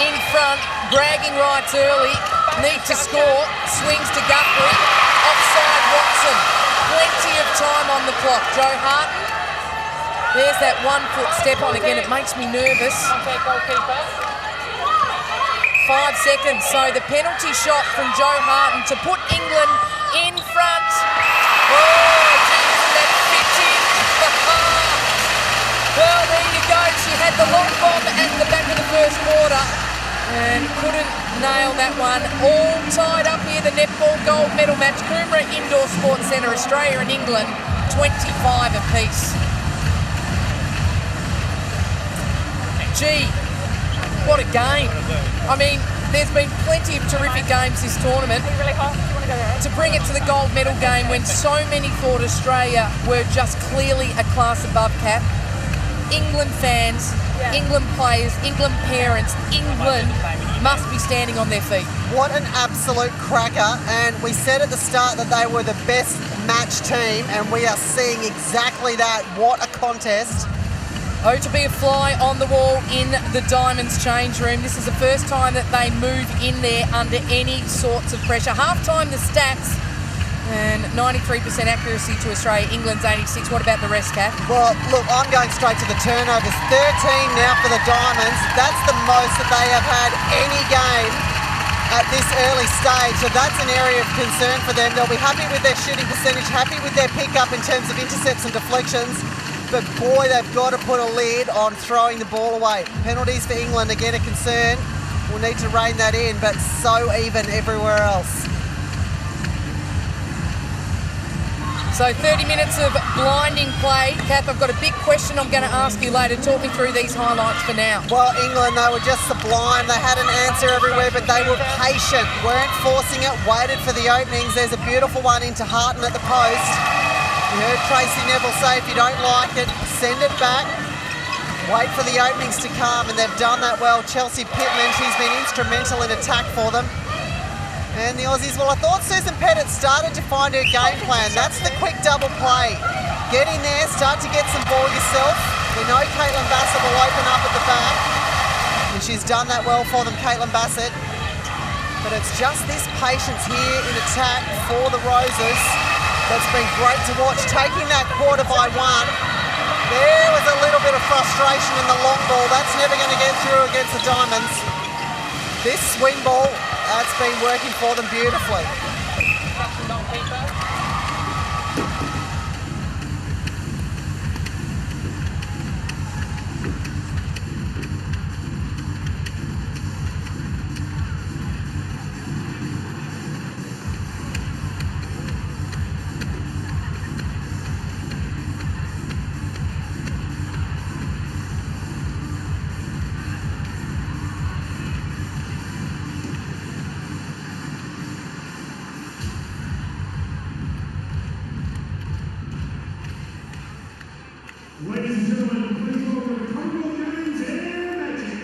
In front, bragging rights early, need to score, swings to Guthrie, offside Watson. Plenty of time on the clock. Jo Harton, there's that 1 foot step on again, it makes me nervous. 5 seconds, so the penalty shot from Jo Harton to put England in front. Oh, geez, that fits in. Well, there you go. She had the long bomb at the back of the first quarter and couldn't nail that one. All tied up here, the netball gold medal match. Coomera Indoor Sports Centre, Australia and England, 25 apiece. Gee, what a game. I mean, there's been plenty of terrific games this tournament. To bring it to the gold medal game when so many thought Australia were just clearly a class above cap. England fans, England players, England parents, England must be standing on their feet. What an absolute cracker, and we said at the start that they were the best match team, and we are seeing exactly that. What a contest. Oh, to be a fly on the wall in the Diamonds change room. This is the first time that they move in there under any sorts of pressure. Half-time, the stats, and 93% accuracy to Australia. England's 86. What about the rest, Kath? Well, look, I'm going straight to the turnovers. 13 now for the Diamonds. That's the most that they have had any game at this early stage. So that's an area of concern for them. They'll be happy with their shooting percentage, happy with their pickup in terms of intercepts and deflections. But boy, they've got to put a lid on throwing the ball away. Penalties for England, again, a concern. We'll need to rein that in, but so even everywhere else. So 30 minutes of blinding play. Kath, I've got a big question I'm going to ask you later. Talk me through these highlights for now. Well, England, they were just sublime. They had an answer everywhere, but they were patient, weren't forcing it, waited for the openings. There's a beautiful one into Harton at the post. You heard Tracy Neville say, if you don't like it, send it back. Wait for the openings to come, and they've done that well. Chelsea Pittman, she's been instrumental in attack for them. And the Aussies, well, I thought Susan Pettit started to find her game plan. That's the quick double play. Get in there, start to get some ball yourself. We know Caitlin Bassett will open up at the back. And she's done that well for them, Caitlin Bassett. But it's just this patience here in attack for the Roses that's been great to watch. Taking that quarter by one. There was a little bit of frustration in the long ball. That's never going to get through against the Diamonds. This swing ball, that's been working for them beautifully. Ladies and gentlemen, please welcome the Commonwealth Games Air Magic.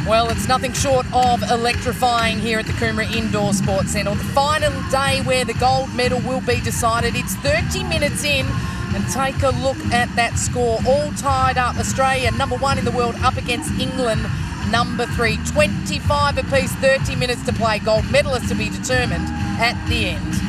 Well, it's nothing short of electrifying here at the Coomera Indoor Sports Centre. The final day where the gold medal will be decided. It's 30 minutes in, and take a look at that score. All tied up. Australia, number 1 in the world, up against England, number 3. 25 apiece, 30 minutes to play. Gold medalists to be determined at the end.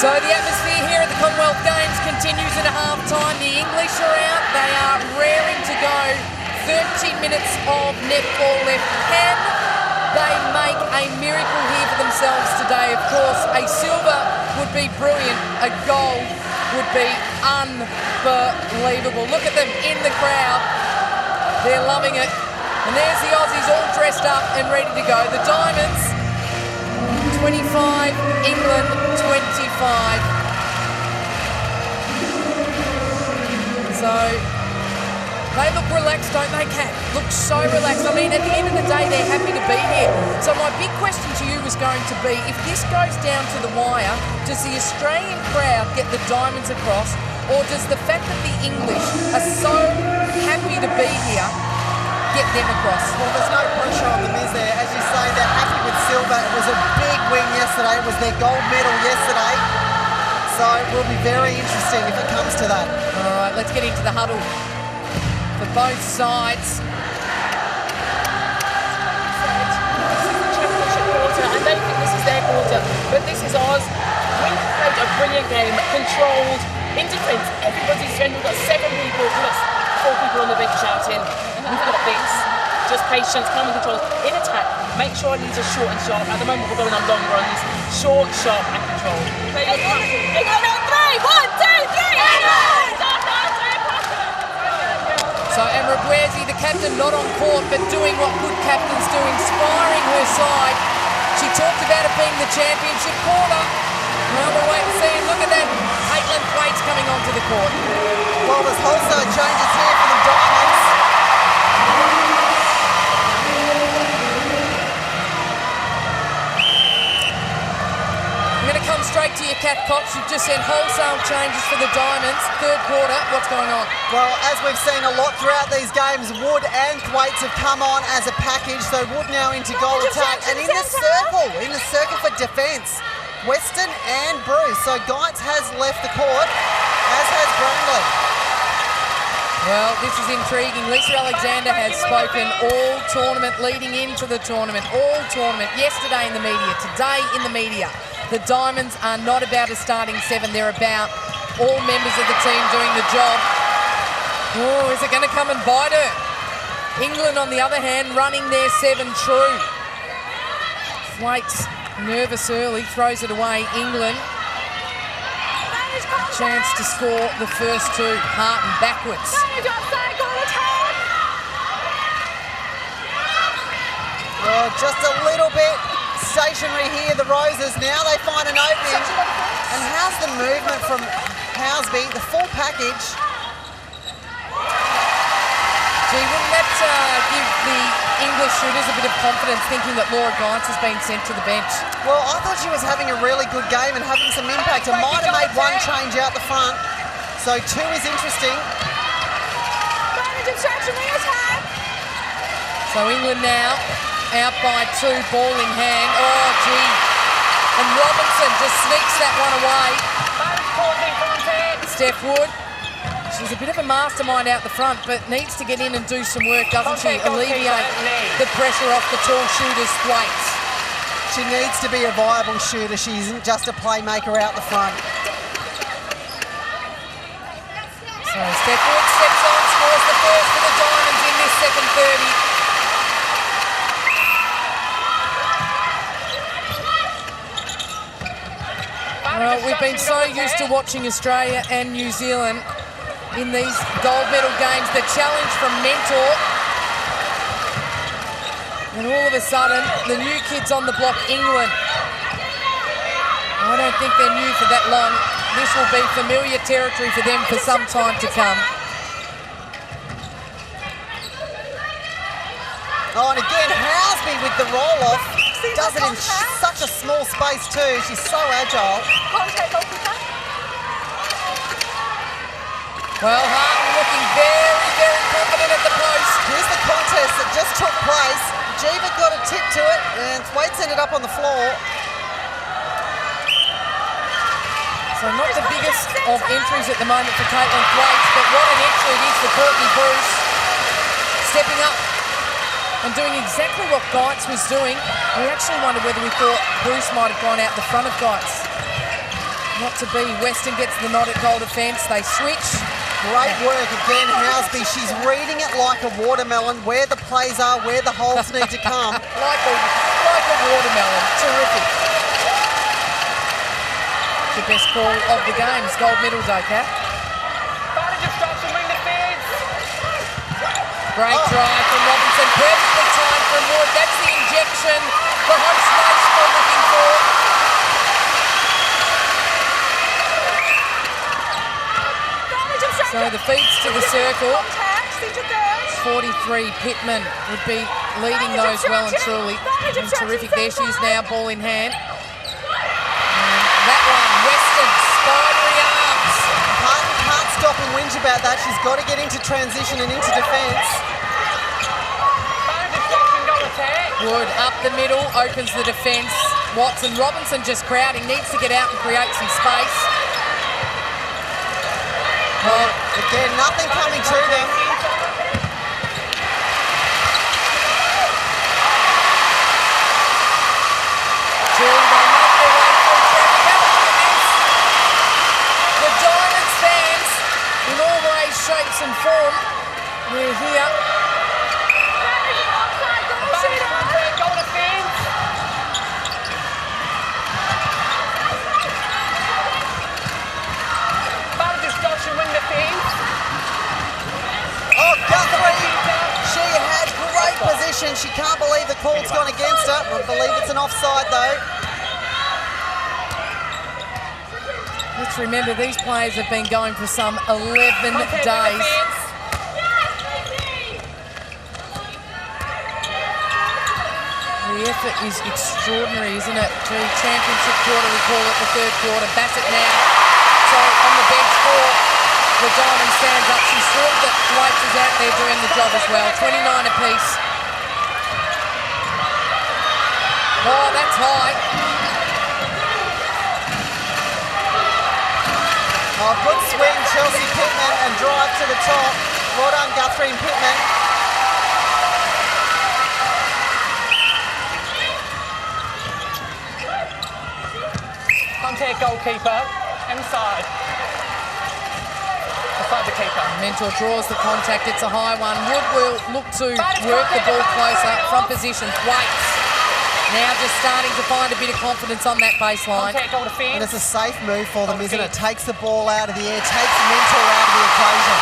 So the atmosphere here at the Commonwealth Games continues at a half-time. The English are out. They are raring to go. 13 minutes of netball left. Can they make a miracle here for themselves today? Of course, a silver would be brilliant. A gold would be unbelievable. Look at them in the crowd. They're loving it. And there's the Aussies all dressed up and ready to go. The Diamonds, 25, England 25. So they look relaxed, don't they, Kat? Look so relaxed. I mean, at the end of the day, they're happy to be here. So my big question to you was going to be, if this goes down to the wire, does the Australian crowd get the Diamonds across, or does the fact that the English are so happy to be here get them across? Well, there's no pressure on them, is there? As you say, they're happy with silver. It was a big win yesterday. It was their gold medal yesterday. So it will be very interesting if it comes to that. All right, let's get into the huddle for both sides. Championship quarter, and they think this is their quarter, but this is ours. We played a brilliant game, controlled, in defence. Everybody's defending. We've got 7 people, plus 4 people on the bench shouting. We've got this. Just patience, calm and control. In attack, make sure our leads are short and sharp. At the moment, we're going on long runs. Short, sharp, and controlled. England on 3! 1, 2, 3! So Emma Buezi, the captain, not on court, but doing what good captains do, inspiring her side. She talked about it being the championship quarter. Now we'll wait and see. Look at that. Caitlin Thwaites coming onto the court. Well, there's wholesale changes here for the Diamonds. I'm going to come straight to you, Kath Cox. You've just said wholesale changes for the Diamonds. Third quarter, what's going on? Well, as we've seen a lot throughout these games, Wood and Thwaites have come on as a package. So Wood now into goal attack. And in the circle for defence, Weston and Bruce. So Geitz has left the court, as has Brandley. Well, this is intriguing. Lisa Alexander has spoken all tournament, leading into the tournament, all tournament, yesterday in the media, today in the media. The Diamonds are not about a starting 7, they're about all members of the team doing the job. Oh, is it going to come and bite her? England, on the other hand, running their 7 true. Thwaites nervous early, throws it away. England, chance to score the first 2. Harton backwards. Well, just a little bit stationary here, the Roses. Now they find an opening. And how's the movement from Housby, the full package? Gee, wouldn't that give the English shooters a bit of confidence, thinking that Laura Geitz has been sent to the bench? Well, I thought she was having a really good game and having some impact. I might have made one change out the front. So 2 is interesting. So England now out by 2, ball in hand. Oh, gee. And Robinson just sneaks that one away. Steph Wood. She's a bit of a mastermind out the front, but needs to get in and do some work, doesn't she? Alleviate the pressure off the tall shooters, Thwaites. She needs to be a viable shooter. She isn't just a playmaker out the front. So Steph Wood steps on, scores the first for the Diamonds in this second 30. Well, we've been so used to watching Australia and New Zealand in these gold medal games, the challenge from mentor. And all of a sudden, the new kids on the block, England. I don't think they're new for that long. This will be familiar territory for them for some time to come. Oh, and again, Housby with the roll-off. Does it in such a small space too. She's so agile. Well, Harton looking very, very confident at the post. Here's the contest that just took place. Jiva got a tip to it, and Thwaites ended up on the floor. So not the biggest of entries at the moment for Caitlin Thwaites, but what an entry it is for Courtney Bruce. Stepping up and doing exactly what Geitz was doing. We actually wondered whether we thought Bruce might have gone out the front of Geitz. not to be. Western gets the nod at goal defence. They switch. Great work again, Housby. She's reading it like a watermelon, where the plays are, where the holes need to come. like a watermelon. Terrific. The best call of the games. Gold medal day, Kat. Great drive from Robinson. Perfectly timed from Wood. That's the injection the host nation were looking for. So the feeds to the circle. 43 Pittman would be leading those well and truly. And terrific. There she is now, ball in hand. And that one, Western, spidery arms. Harden can't stop and whinge about that. She's got to get into transition and into defence. Wood up the middle, opens the defence. Watson, Robinson just crowding, needs to get out and create some space. Well, again, nothing coming to them. Julie, they make their way through traffic. Have a look at this. The Diamonds fans, in all ways, shapes and form, we're here. Oh, Guthrie, she had great position. She can't believe the call's gone against her. I believe it's an offside though. Let's remember these players have been going for some 11 days. The effort is extraordinary, isn't it? Gee, championship quarter, we call it the third quarter. Bassett now, so on the bench for the Diamond stands up. She's thrilled that Thwaites is out there doing the job as well. 29 apiece. Oh, that's high. Oh, good swing, Chelsea Pittman, and drive to the top. Well done, Guthrie and Pittman. Contact goalkeeper, inside. Beside the keeper. Mentor draws the contact, it's a high one. Wood will look to work the ball closer, front position, Thwaites. Now just starting to find a bit of confidence on that baseline. Contact goal defence. And it's a safe move for them, isn't it? Takes the ball out of the air, takes Mentor out of the equation.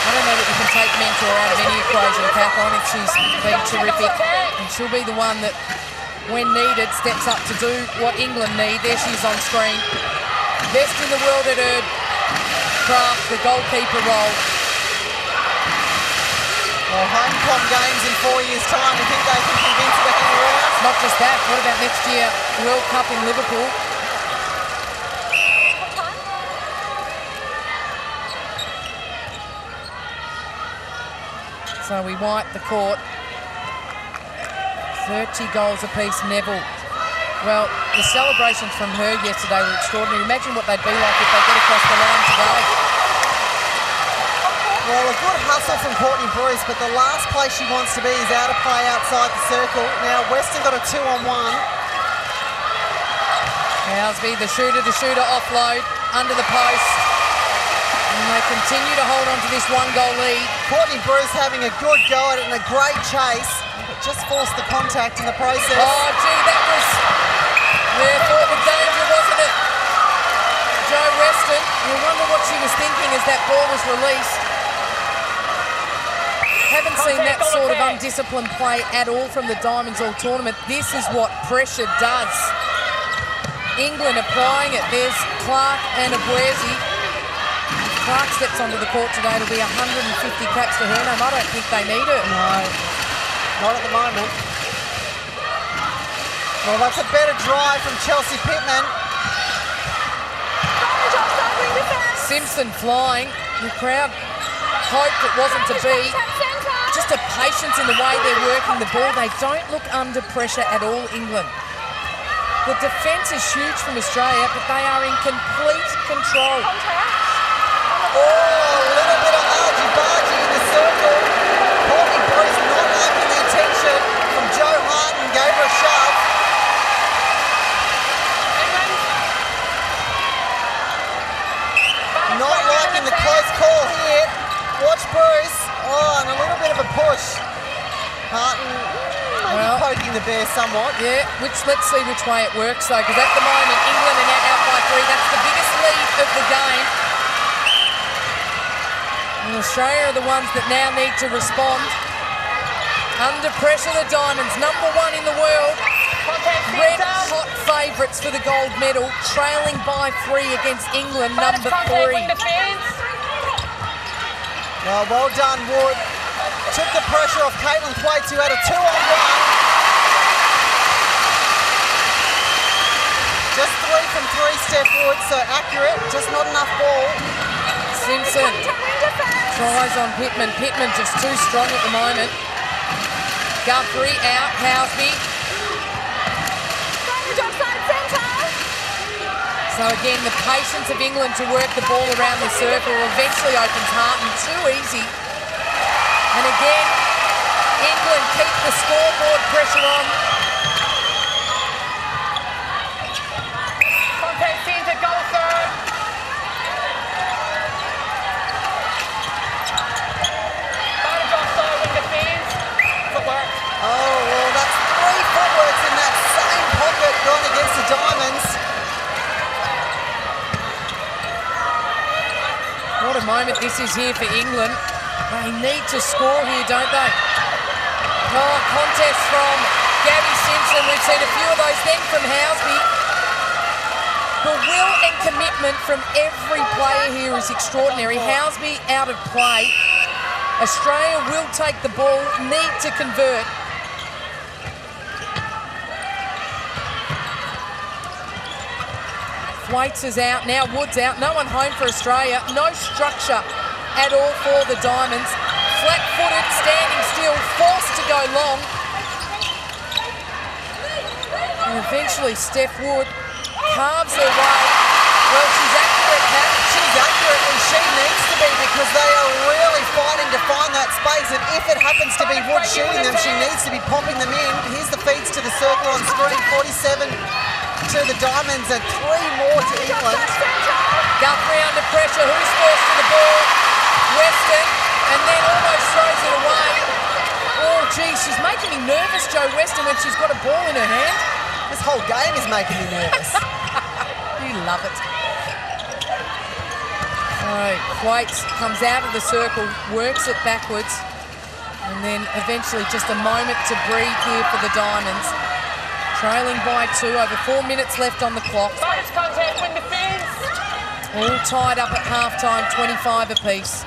I don't know that you can take Mentor out of any equation, Kath. I think she's been terrific. And she'll be the one that, when needed, steps up to do what England need. There she is on screen. Best in the world at her craft, the goalkeeper role. Well, home games in 4 years' time, we think they can convince her to hang around. Not just that, what about next year, World Cup in Liverpool? So we wipe the court. 30 goals apiece, Neville. Well, the celebrations from her yesterday were extraordinary. Imagine what they'd be like if they get across the line today. Well, a good hustle from Courtney Bruce, but the last place she wants to be is out of play outside the circle. Now, Western got a 2-on-1. Housby, the shooter offload under the post. And they continue to hold on to this one-goal lead. Courtney Bruce having a good go at it and a great chase, but just forced the contact in the process. Oh, gee, that was fraught with danger, wasn't it? Joe Weston, you wonder what she was thinking as that ball was released. Haven't seen that sort of undisciplined play at all from the Diamonds all tournament. This is what pressure does. England applying it. There's Clark and Abuezi. If Clark steps onto the court today, it'll be 150 caps to her name. I don't think they need her. No, not at the moment. Well, that's a better drive from Chelsea Pittman. Simpson flying. The crowd hoped it wasn't to be. Just a patience in the way they're working the ball. They don't look under pressure at all, England. The defence is huge from Australia, but they are in complete control. Oh, a little bit of argy-bargy in the circle. Courtney Bruce not liking the attention from Joe Harden, gave her a shove. Oh, and a little bit of a push. Harton maybe poking the bear somewhat. Yeah, let's see which way it works though, because at the moment England are now out by 3. That's the biggest lead of the game. And Australia are the ones that now need to respond. Under pressure, the Diamonds, #1 in the world. Red hot favourites for the gold medal, trailing by 3 against England, #3. Well done, Wood. Took the pressure off Caitlin Thwaites, who had a 2-on-1. Just 3 from 3, Steph Wood, so accurate, just not enough ball. Simpson tries on Pittman. Pittman just too strong at the moment. Guthrie out, Housby. So again, the patience of England to work the ball around the circle eventually opens Harton. Too easy. And again, England keep the scoreboard pressure on. Contact seems to go third. Advantage offside in defence. Footwork. Oh, well, that's 3 footworks in that same pocket gone against the Diamonds. What a moment this is here for England. They need to score here, don't they? Oh, contest from Gabby Simpson. We've seen a few of those then from Housby. The will and commitment from every player here is extraordinary. Housby out of play. Australia will take the ball, need to convert. Thwaites is out, now Wood's out. No one home for Australia. No structure at all for the Diamonds. Flat-footed, standing still, forced to go long. And eventually Steph Wood carves her way. Well, she's accurate, Pat. She's accurate, and she needs to be, because they are really fighting to find that space, and if it happens to be Wood shooting them, she needs to be popping them in. Here's the feeds to the circle on screen. 47 to the Diamonds and 3 more to England. Guthrie under pressure. Who's first to the ball? Weston, and then almost throws it away. Oh, geez, she's making me nervous, Jo Weston, when she's got a ball in her hand. This whole game is making me nervous. You love it. So Thwaites comes out of the circle, works it backwards, and then eventually just a moment to breathe here for the Diamonds. Trailing by 2, over 4 minutes left on the clock. Advantage contact win defence. All tied up at halftime, 25 apiece.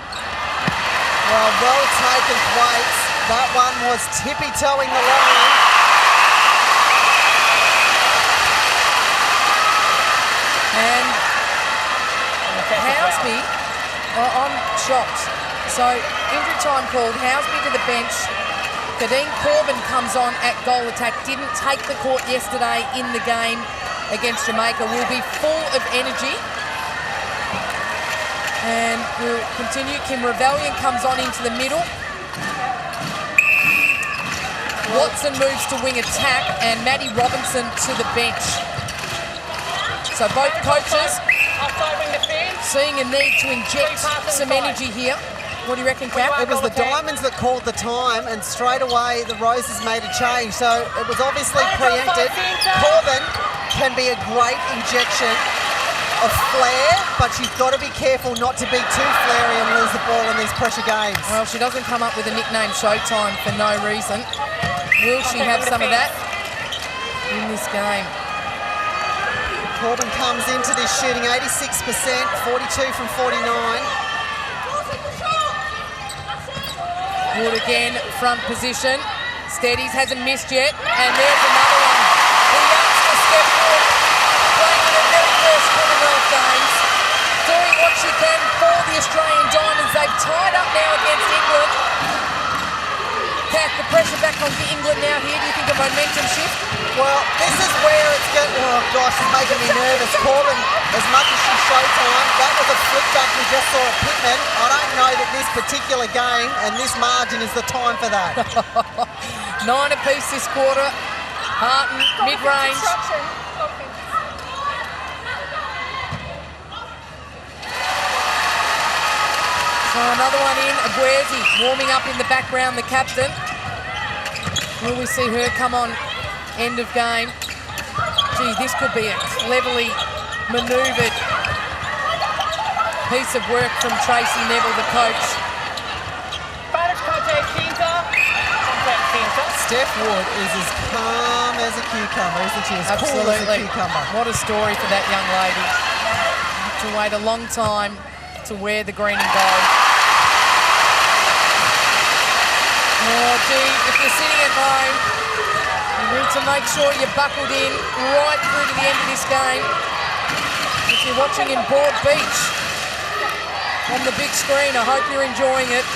Well taken, Thwaites. That one was tippy-toeing the line. And Housby, I'm shocked. So injury time called, Housby to the bench. Kadeen Corbin comes on at goal attack. Didn't take the court yesterday in the game against Jamaica. Will be full of energy. And we'll continue. Kim Rebellion comes on into the middle. Watson moves to wing attack, and Maddie Robinson to the bench. So both coaches Offside win defence. seeing a need to inject some energy here. What do you reckon, Cap? It was the Diamonds that called the time, and straight away the Roses made a change. So it was obviously preempted. Corbin can be a great injection of flair, but she's got to be careful not to be too flary and lose the ball in these pressure games. Well, she doesn't come up with a nickname Showtime for no reason. Will she have some of that in this game? Corbin comes into this shooting 86%, 42 from 49. Wood again, front position. Steadies, hasn't missed yet. And there's another one. The youngster Steph Wood, playing in her very first Commonwealth Games, doing what she can for the Australian Diamonds. They've tied up now against England. Kath, the pressure back onto England now here. Do you think a momentum shift? Well, this is where it's getting, oh gosh, it's making me nervous. Corbin, as much as she's Showtime, that was a flip back we just saw at Pittman. I don't know that this particular game and this margin is the time for that. 9 apiece this quarter. Harton, mid-range. So Another one in, Abuezi warming up in the background, the captain. Will we see her come on end of game? Gee, this could be a cleverly manoeuvred piece of work from Tracy Neville, the coach. Steph Wood is as calm as a cucumber, isn't she? As cool as a cucumber. What a story for that young lady. To wait a long time to wear the green and gold. Oh, gee, if you're sitting at home, you need to make sure you're buckled in right through to the end of this game. If you're watching in Broad Beach on the big screen, I hope you're enjoying it.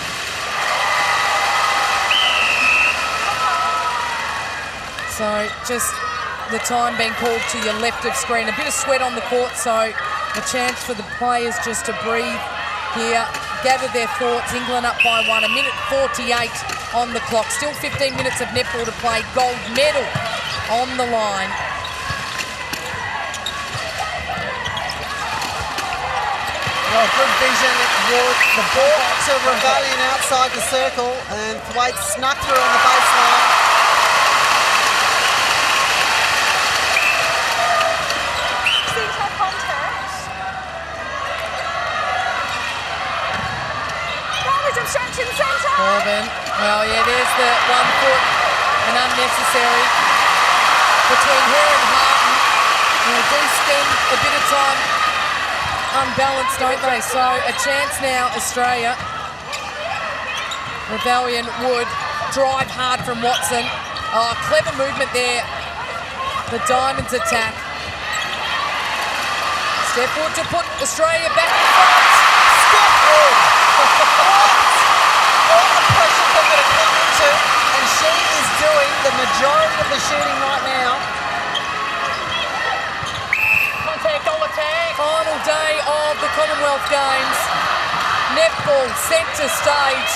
So just the time being called to your left of screen. A bit of sweat on the court, so a chance for the players just to breathe here, gather their thoughts. England up by 1, 1:48 on the clock. Still 15 minutes of netball to play. Gold medal on the line. Well, good vision. The ball to Rebellion outside the circle, and Thwaite snuck through on the baseline. Obstruction centre. Corbin. Well, yeah, there's the 1 foot and unnecessary between her and Harton. They do spend a bit of time unbalanced, don't they? So a chance now, Australia. Rebellion would drive hard from Watson. Oh, clever movement there. The Diamonds attack. Steph Wood to put Australia back in front. Steph Wood! All the pressure they're going to come into, and she is doing the majority of the shooting right now. Contact, goal attack. Final day of the Commonwealth Games. Netball centre stage.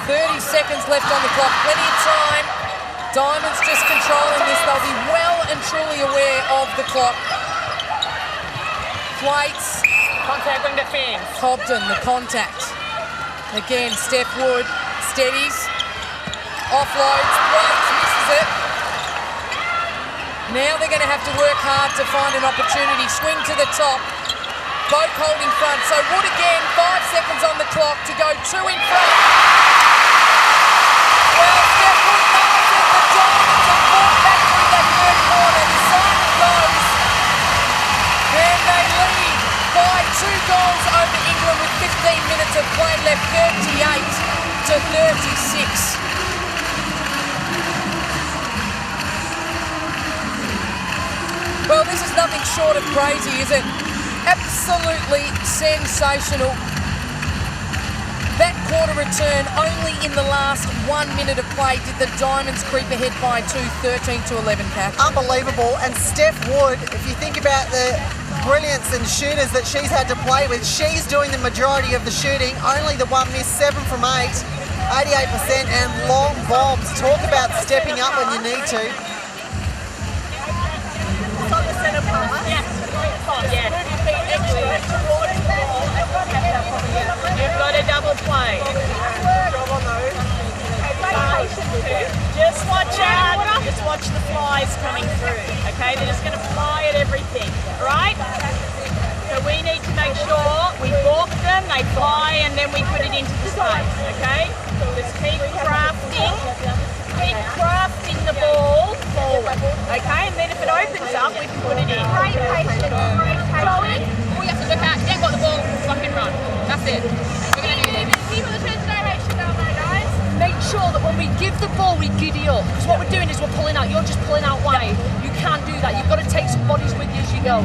30 seconds left on the clock, plenty of time. Diamonds just controlling this. They'll be well and truly aware of the clock. Flights. Contact wing defence. Cobden, the contact. Again, Steph Wood steadies. Offloads. White misses it. Now they're going to have to work hard to find an opportunity. Swing to the top. Both holding front. So Wood again, 5 seconds on the clock to go 2 in front. Well, Steph Wood knows it. The Diamonds have fought back through that third quarter. The siren goes. And they lead by 2 goals over England with 15 minutes of play left, 38 to 36. Well, this is nothing short of crazy, is it? Absolutely sensational. That quarter return, only in the last 1 minute of play did the Diamonds creep ahead by 2, 13 to 11, Kath. Unbelievable. And Steph Wood, if you think about the brilliance and shooters that she's had to play with, she's doing the majority of the shooting. Only the one miss, 7 from 8, 88%, and long bombs. Talk about stepping up when you need to. On the centre pass. Yes. Yeah. You've got a double play. Just watch out. Just watch the flies coming through. Okay, they're just going to fly at everything. All right. So we need to make sure we balk them, they fly, and then we put it into the space. Okay. Just keep crafting. Keep crafting the ball forward. Okay, and then if it opens up, we can put it in. Great patience. Great patience. All we have to look at, they've got the ball, fucking run. That's it. We're going to do this. Keep the trend direction down there, guys. Make sure that when we give the ball, we giddy up. Because what we're doing is we're pulling out. You're just pulling out wide. You can't do that. You've got to take some bodies with you as you go.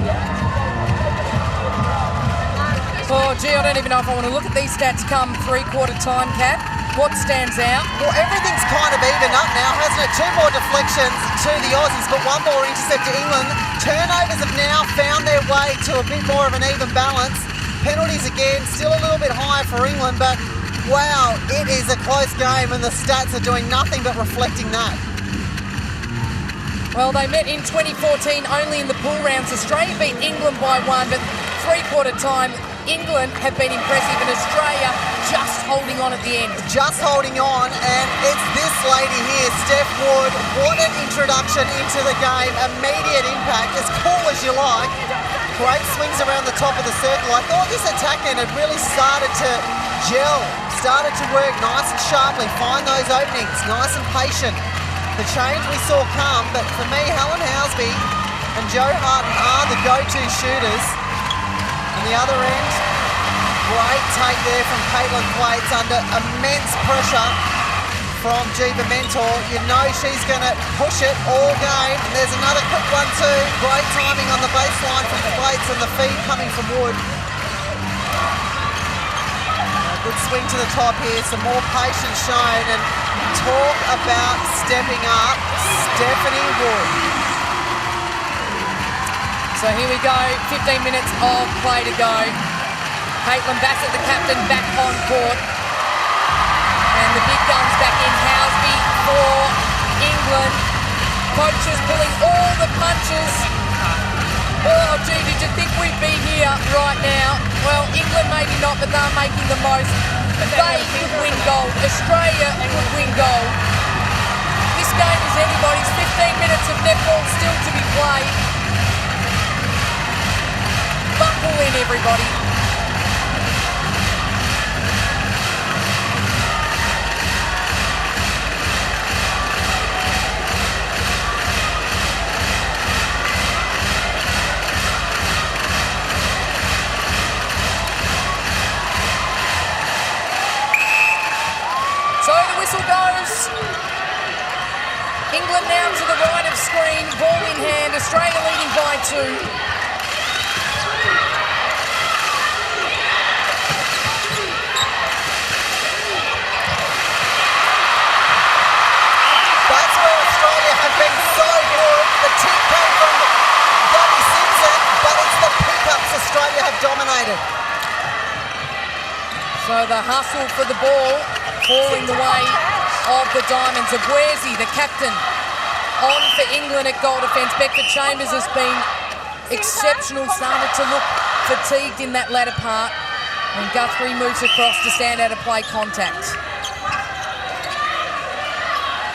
Oh, gee, I don't even know if I want to look at these stats come 3/4 time, Kat. What stands out? Well, everything's kind of even up now, hasn't it? 2 more deflections to the Aussies, but 1 more intercept to England. Turnovers have now found their way to a bit more of an even balance. Penalties again, still a little bit higher for England, but wow, it is a close game and the stats are doing nothing but reflecting that. Well, they met in 2014 only in the pool rounds. Australia beat England by 1, but 3/4 time, England have been impressive and Australia just holding on at the end. Just holding on, and it's this lady here, Steph Wood. What an introduction into the game. Immediate impact, as cool as you like. Great swings around the top of the circle. I thought this attack end had really started to gel, started to work nice and sharply, find those openings, nice and patient. The change we saw come, but for me, Helen Housby and Jo Harton are the go-to shooters. On the other end, great take there from Caitlin Thwaites under immense pressure from Jiva Mentor. You know she's going to push it all game. And there's another quick one too. Great timing on the baseline from Thwaites and the feed coming from Wood. A good swing to the top here, some more patience shown, and talk about stepping up, Stephanie Wood. So here we go, 15 minutes of play to go. Caitlin Bassett, the captain, back on court. And the big guns back in. Housby for England. Coaches pulling all the punches. Oh, gee, did you think we'd be here right now? Well, England maybe not, but they're making the most. They could win gold. Australia could win gold. This game is anybody's. 15 minutes of netball still to be played. Buckle in, everybody. So the whistle goes. England now to the right of screen, ball in hand, Australia leading by 2. Dominated. So the hustle for the ball, falling the way of the Diamonds. Abuezi, the captain, on for England at goal defence. Beckford Chambers has been exceptional, started to look fatigued in that latter part. And Guthrie moves across to stand out of play contact.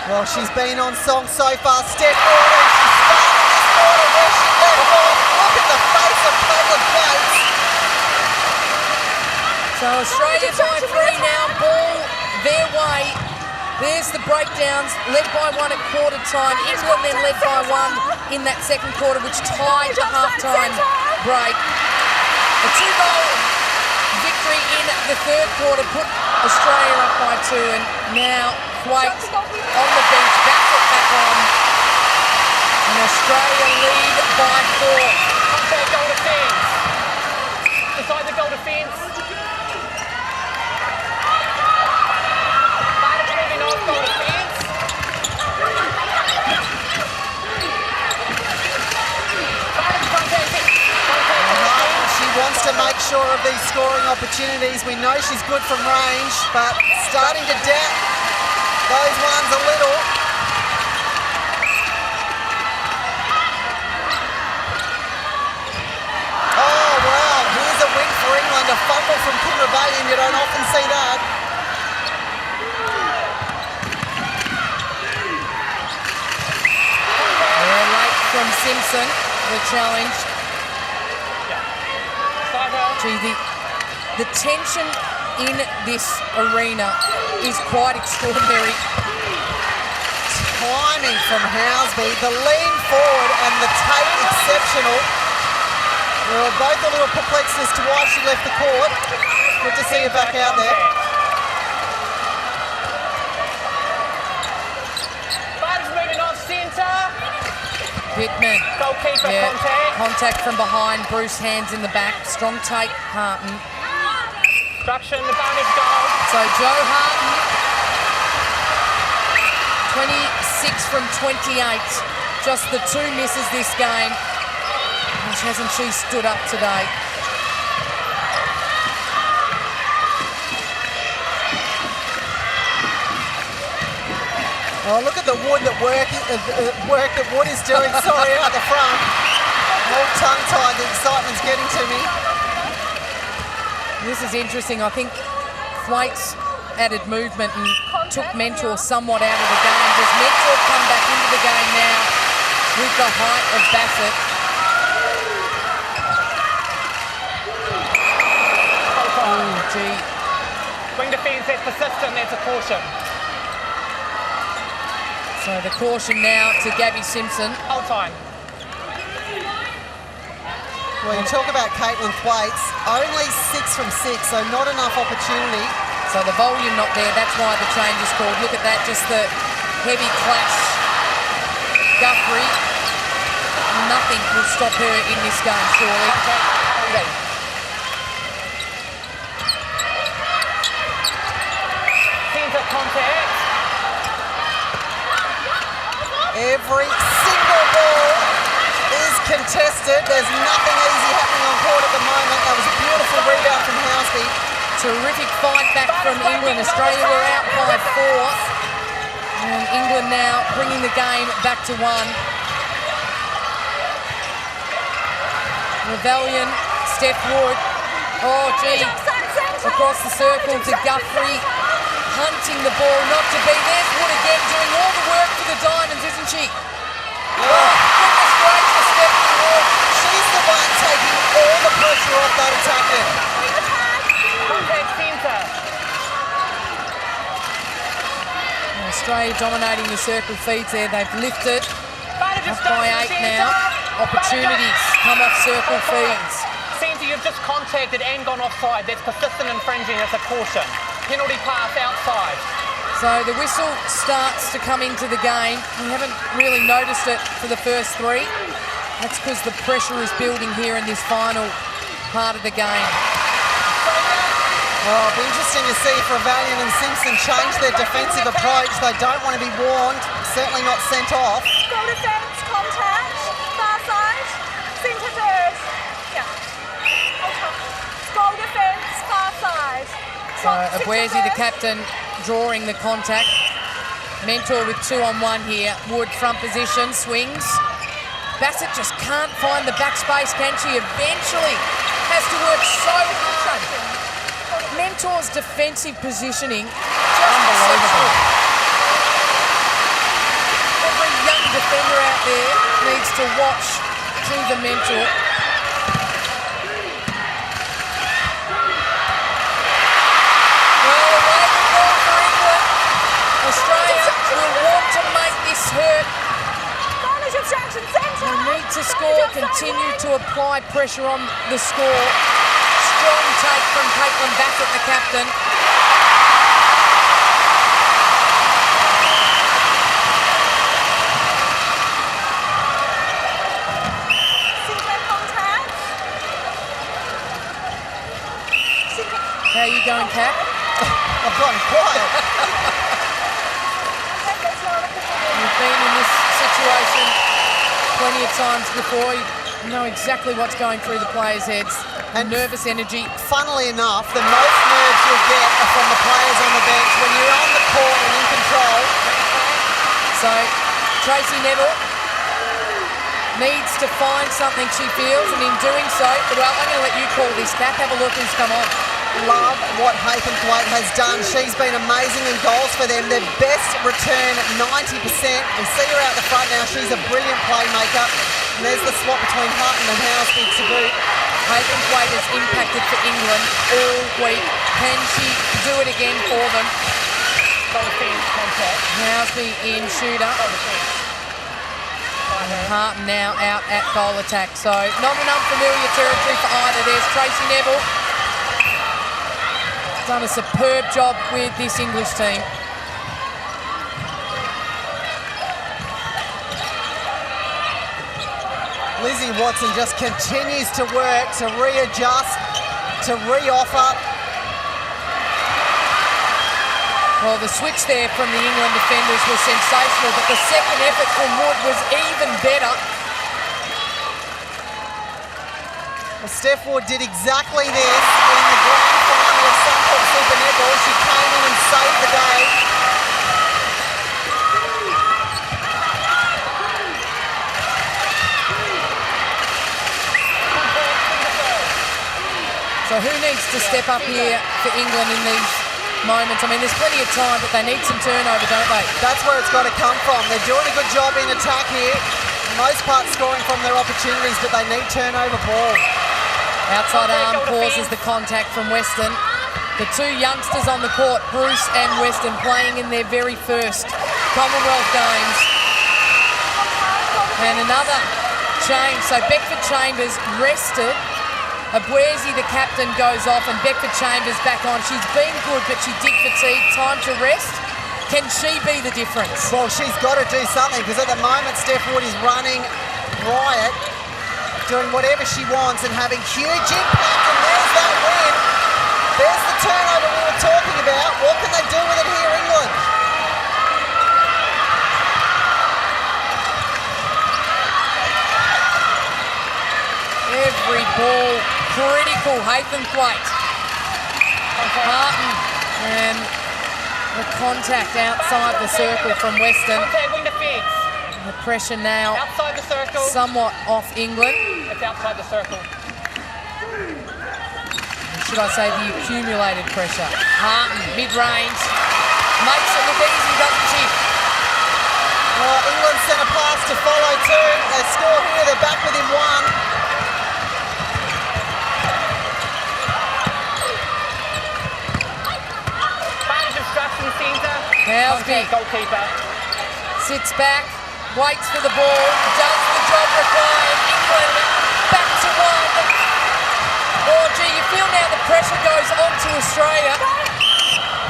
Well, she's been on song so far. Steph Wood, and she's starting this quarter where she left off. Look at the face of Caitlin Thwaites. So Australia by 3 now, ball their way. There's the breakdowns, led by 1 at quarter time. England then led by 1 in that second quarter, which tied the halftime break. A 2-goal victory in the third quarter put Australia up by 2, and now Thwaites on the bench, Bassett back on. And Australia lead by 4. Contact goal defence. Inside the goal defence. Wants to make sure of these scoring opportunities. We know she's good from range, but starting to doubt those ones a little. Oh wow, here's a win for England, a fumble from Kim Rebellion. You don't often see that. Late from Simpson, the challenge. Gee, the tension in this arena is quite extraordinary. Timing from Housby, the lean forward and the take exceptional. We were both a little perplexed as to why she left the court. Good to see her back out there. Butters moving off centre. Pittman. Goalkeeper contact. Contact from behind, Bruce hands in the back. Strong take, Harton. Struction, advantage goal. So Jo Harton, 26 from 28. Just the 2 misses this game. And hasn't she stood up today? Oh, look at the work that Wood is doing. Sorry, out the front. All tongue-tied. The excitement's getting to me. This is interesting. I think Thwaites added movement and took Mentor somewhat out of the game. Does Mentor come back into the game now with the height of Bassett? Oh, gee. Wing defence, that's persistent, that's a caution. So the caution now to Gabby Simpson. Hold time. Well, you talk about Caitlin Thwaites, only 6 from 6, so not enough opportunity. So the volume not there, that's why the change is called. Look at that, just the heavy clash. Guthrie, nothing will stop her in this game, surely. Centre contact. Every single ball is contested. There's nothing easy happening on court at the moment. That was a beautiful rebound from Housby. Terrific fight back from England. Australia were out by 4. And England now bringing the game back to 1. Rebellion, Steph Wood. Oh, gee. Across the circle to Guthrie. Hunting the ball, not to be. There's Wood again, doing all the work for the Diamonds, isn't she? Oh, goodness gracious, Stephanie Wood. She's the one taking all the pressure off that attacking. Contact centre. Australia dominating the circle feeds there. They've lifted Advantage of up by Stokes 8 centre. now. Opportunities come off circle feeds. Centre, you've just contacted and gone offside. That's persistent infringing, that's a caution. Penalty pass outside. So the whistle starts to come into the game. We haven't really noticed it for the first 3. That's because the pressure is building here in this final part of the game. Oh, it'll be interesting to see if Rebellion and Simpson change their defensive approach. They don't want to be warned, certainly not sent off. Goal defence, contact, far side, centre third. Yeah. Goal defence, far side. So Abuezi, the captain, drawing the contact. Mentor with 2-on-1 here. Wood front position, swings. Bassett just can't find the backspace, can she? Eventually has to work so hard. Mentor's defensive positioning, just unbelievable. Every young defender out there needs to watch to the Mentor. Well, away the ball for England. Australia will want to make this hurt. Advantage obstruction, centre. They need to score, continue to apply pressure on the score. Strong take from Caitlin Bassett, the captain. Centre contact. How are you going, Cap? I've gotten quiet. You've been in this situation plenty of times before. You know exactly what's going through the players' heads. And nervous energy. Funnily enough, the most nerves you'll get are from the players on the bench when you're on the court and in control. So, Tracy Neville needs to find something she feels, and in doing so, well, I'm going to let you call this, Cap. Have a look who's come on. Love what Hayden Thwaite has done. She's been amazing in goals for them. Their best return at 90%. We see her out the front now. She's a brilliant playmaker. And there's the swap between Hutton and Housby to boot. Hayden Thwaite has impacted for England all week. Can she do it again for them? Goal defence, contact. Housby in shooter. Goal defence. Harton now out at goal attack. So not an unfamiliar territory for either. There's Tracy Neville. Done a superb job with this English team. Lizzie Watson just continues to work, to readjust, to re-offer. Well, the switch there from the England defenders was sensational, but the second effort from Wood was even better. Well, Steph Wood did exactly this in the grand final of Suncorp Super Netball. She came in and saved the day. So who needs to to step up here for England in these moments. I mean, there's plenty of time, but they need some turnover, don't they? That's where it's got to come from. They're doing a good job in attack here. For the most part scoring from their opportunities, but they need turnover ball. Outside arm causes the contact from Weston. The two youngsters on the court, Bruce and Weston, playing in their very first Commonwealth Games. And another change. So Beckford Chambers rested. Abuezi, the captain, goes off, and Beckford Chambers back on. She's been good, but she did fatigue. Time to rest. Can she be the difference? Well, she's got to do something, because at the moment Steph Wood is running riot, doing whatever she wants and having huge impact, and there's that win. There's the turnover we were talking about. What can they do with it here, England? Every ball critical. Haythornthwaite. Martin, and the contact outside the circle from Weston. Contact wing defence. The pressure now Outside the circle. somewhat off England. It's outside the circle. Should I say the accumulated pressure? Harton, mid-range, makes it look easy, doesn't she? Well, England sent a pass to follow too. They score here, they're back within one. Advantage obstruction centre. Cowsby Contact goalkeeper. sits back, waits for the ball, does the job required. England back to one. Oh, gee, you feel now the pressure goes on to Australia.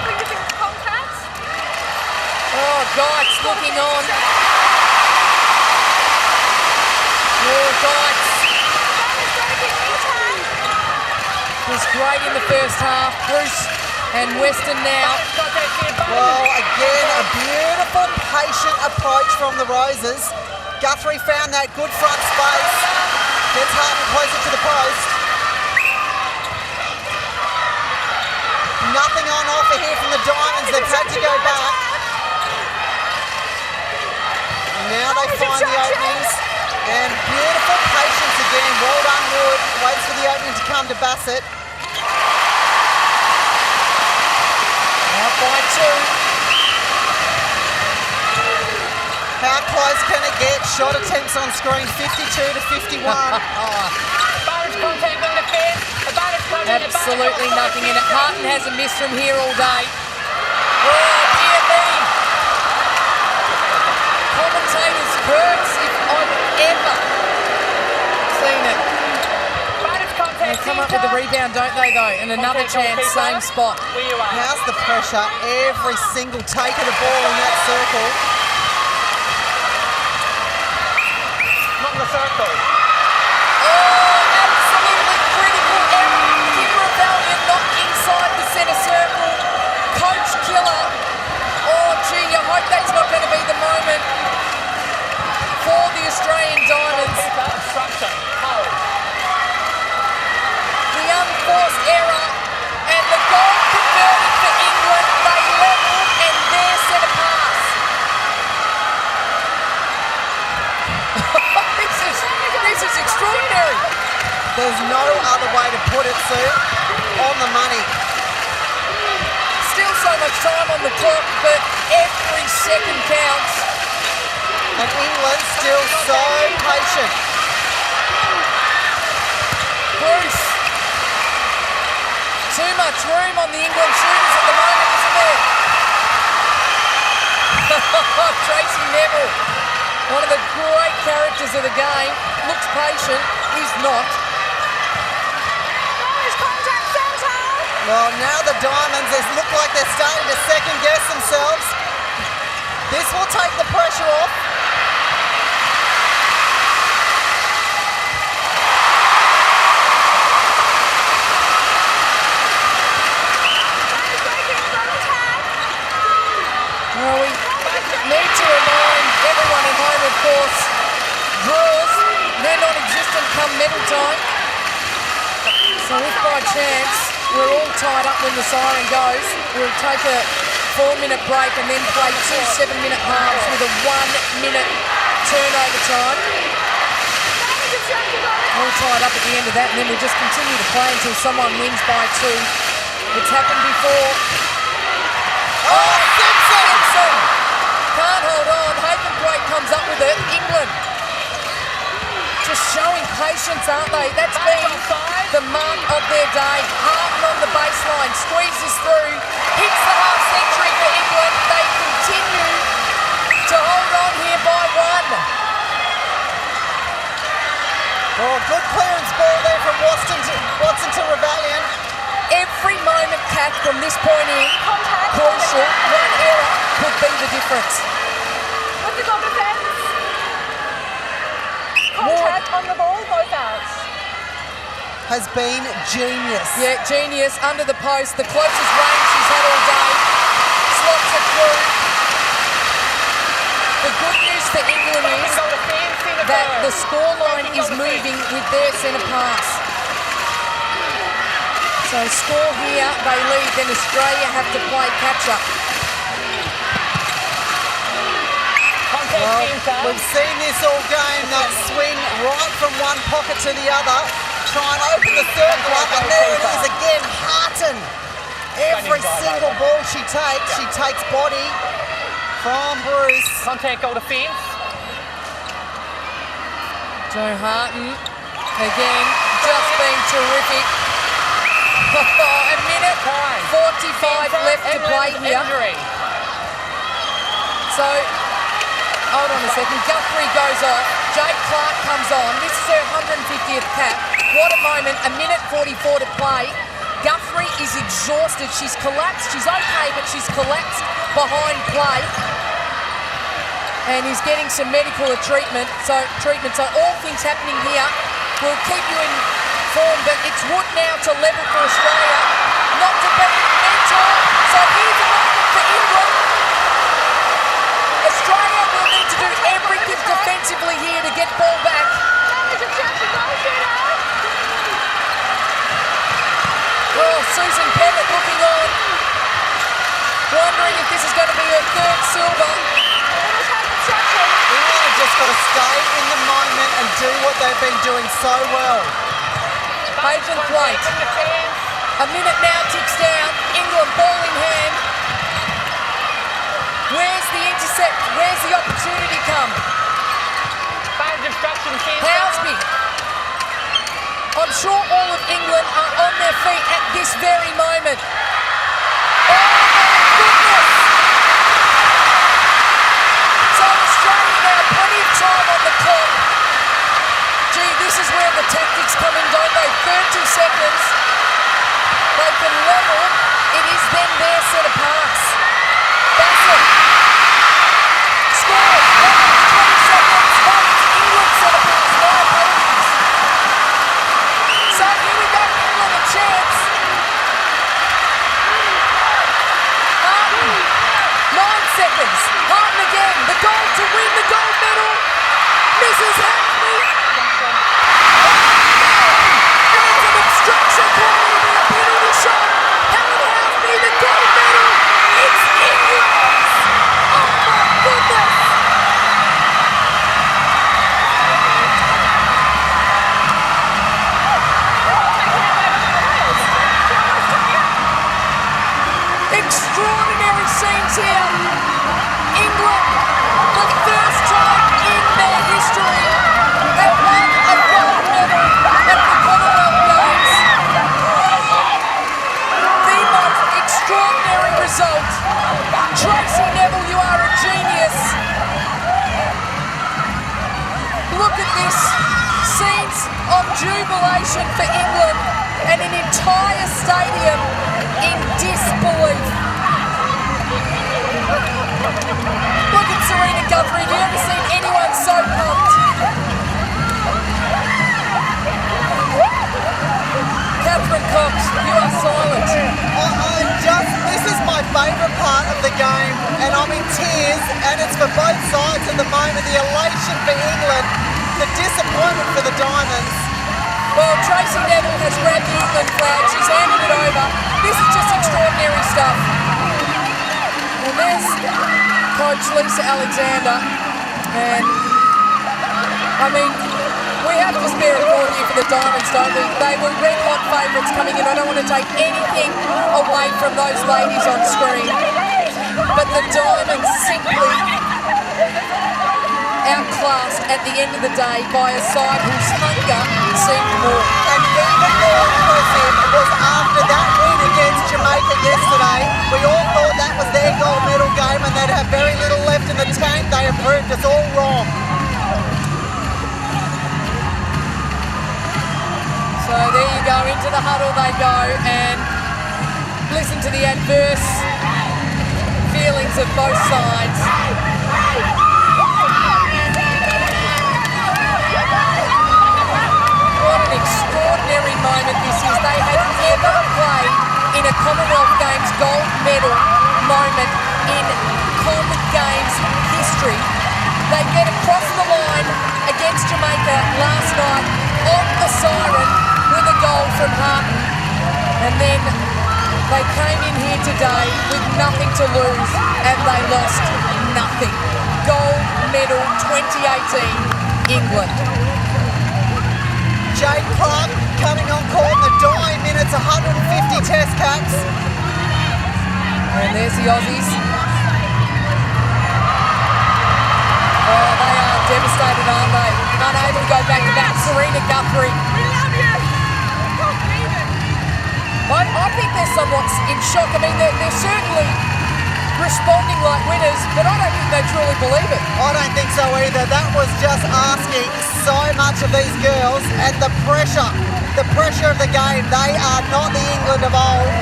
Bring the finger contact. Oh, Geitz looking on. Oh, Geitz was great in the first half. Bruce and Weston now. Well, again, a beautiful, patient approach from the Roses. Guthrie found that good front space. Gets Harton closer to the post. Nothing on offer here from the Diamonds. They've had to go back. Now they find the openings. And beautiful patience again. Well done, Wood. Waits for the opening to come to Bassett. Up by two. How close can it get? Shot attempts on screen, 52 to 51. Advantage contact wing defence. Advantage contact. Absolutely nothing in it. Harton hasn't missed from here all day. Oh, dear me. Commentators curse if I've ever seen it. Advantage contact They come up with the rebound, don't they, though? And another chance, same spot. Where you are. How's the pressure? Every single take of the ball in that circle. Not in the circle. Oh, absolutely critical error. Kimber Valiant not inside the centre circle. Coach killer. Oh, gee, I hope that's not going to be the moment for the Australian Diamonds. Goalkeeper obstruction. Hold. The unforced error and the goal converted for England. They level and their set a pass. This is extraordinary. There's no other way to put it, Sue. On the money. Still so much time on the clock, but every second counts. And England still so patient. Bruce. Too much room on the England shooters at the moment, isn't there? Tracy Neville, one of the great characters of the game, looks patient, is not. Advantage contact centre. Well, now the Diamonds, they look like they're starting to second guess themselves. This will take the pressure off. Well, we need to remind everyone at home, of course, draws, they're non-existent come medal time. So if by chance we're all tied up when the siren goes, we'll take a 4-minute break and then play 2 7-minute halves with a 1-minute turnover time. All tied up at the end of that, and then we just continue to play until someone wins by 2. It's happened before. Oh, Simpson! Can't hold on. Haventhwaite comes up with it. England just showing patience, aren't they? That's been the mark of their day. Harden on the baseline, squeezes through, hits the half century for England. They continue to hold on here by 1. Oh, good clearance ball there from Watson to Rebellion. Every moment, Kath, from this point in, crucial. One error could be the difference. With the goal defence. Contact on the ball, both out. Has been genius. Yeah, genius. Under the post, the closest range she's had all day. Slots it through. The good news for England is that the scoreline is moving with their centre pass. So score here, they lead, then Australia have to play catch-up. Well, we've seen this all game, that swing right from one pocket to the other. Try and open the circle up, and there it is again, Harton. Every single ball she takes body from Bruce. Contact goal defence. Joe Harton, again, just been terrific. A minute 45 left to play here. So, hold on a second. Guthrie goes off. Jade Clark comes on. This is her 150th cap. What a moment. A minute 44 to play. Guthrie is exhausted. She's collapsed. She's okay, but she's collapsed behind play. And is getting some medical treatment. So all things happening here. We'll keep you informed, but it's Wood now to level for Australia. Not to beat Mentor. So here's a moment for England. Australia will need to do everything defensively here to get ball back. Oh, Susan Pennant looking on. Wondering if this is going to be her 3rd silver. England have just got to stay in the moment and do what they've been doing so well. Haventhwaite. A minute now ticks down. England ball in hand. Where's the intercept? Where's the opportunity come? Housby. I'm sure all of England are on their feet at this very moment. Oh my goodness! So Australia now, plenty of time on the clock. Gee, this is where the tactics come in, don't they? 30 seconds. They can level. It is then their centre pass. Bassett. Score. 20 seconds. England centre pass. My apologies. So here we go. England a chance. Harden. 9 seconds. Harden again. The goal to win the gold medal. Mrs. Hackney. There's an obstruction call. It'll be a penalty shot. Helen Housby, the gold medal. It's England. Oh my goodness. Extraordinary scenes here. England, the first time in their history, have won a gold medal at the Commonwealth Games. The most extraordinary result. Tracy Neville, you are a genius. Look at this. Scenes of jubilation for England and an entire stadium in disbelief. Look at Serena Guthrie. Have you ever seen anyone so pumped? Catherine Cox, you are silent. This is my favourite part of the game, and I'm in tears, and it's for both sides at the moment. The elation for England, the disappointment for the Diamonds. Well, Tracy Neville has grabbed the England flag. She's handed it over. This is just extraordinary stuff. And there's Coach Lisa Alexander. And, I mean, we We have to spare a thought here for the Diamonds, don't we? They were red hot favourites coming in. I don't want to take anything away from those ladies on screen. But the Diamonds simply outclassed at the end of the day by a side whose hunger seemed more. And even more impressive was after that win against Jamaica yesterday, we all thought that was their gold medal game and they'd have very little left in the tank. They have proved us all wrong. So there you go, into the huddle they go, and listen to the adverse feelings of both sides. What an extraordinary moment this is. They had never played in a Commonwealth Games gold medal moment in Com Games history. They get across the line against Jamaica last night on the siren with a goal from Harton. And then they came in here today with nothing to lose and they lost nothing. Gold medal 2018, England. Jade Clark coming on court in the dying minutes, 150 test caps. And there's the Aussies. Oh, they are devastated, aren't they? Unable to go back to back. Serena Guthrie. We love you. Can't believe it. I think they're somewhat in shock. I mean, they're certainly responding like winners, but I don't think they truly believe it. I don't think so either. That was just asking so much of these girls, and the pressure of the game. They are not the England of old.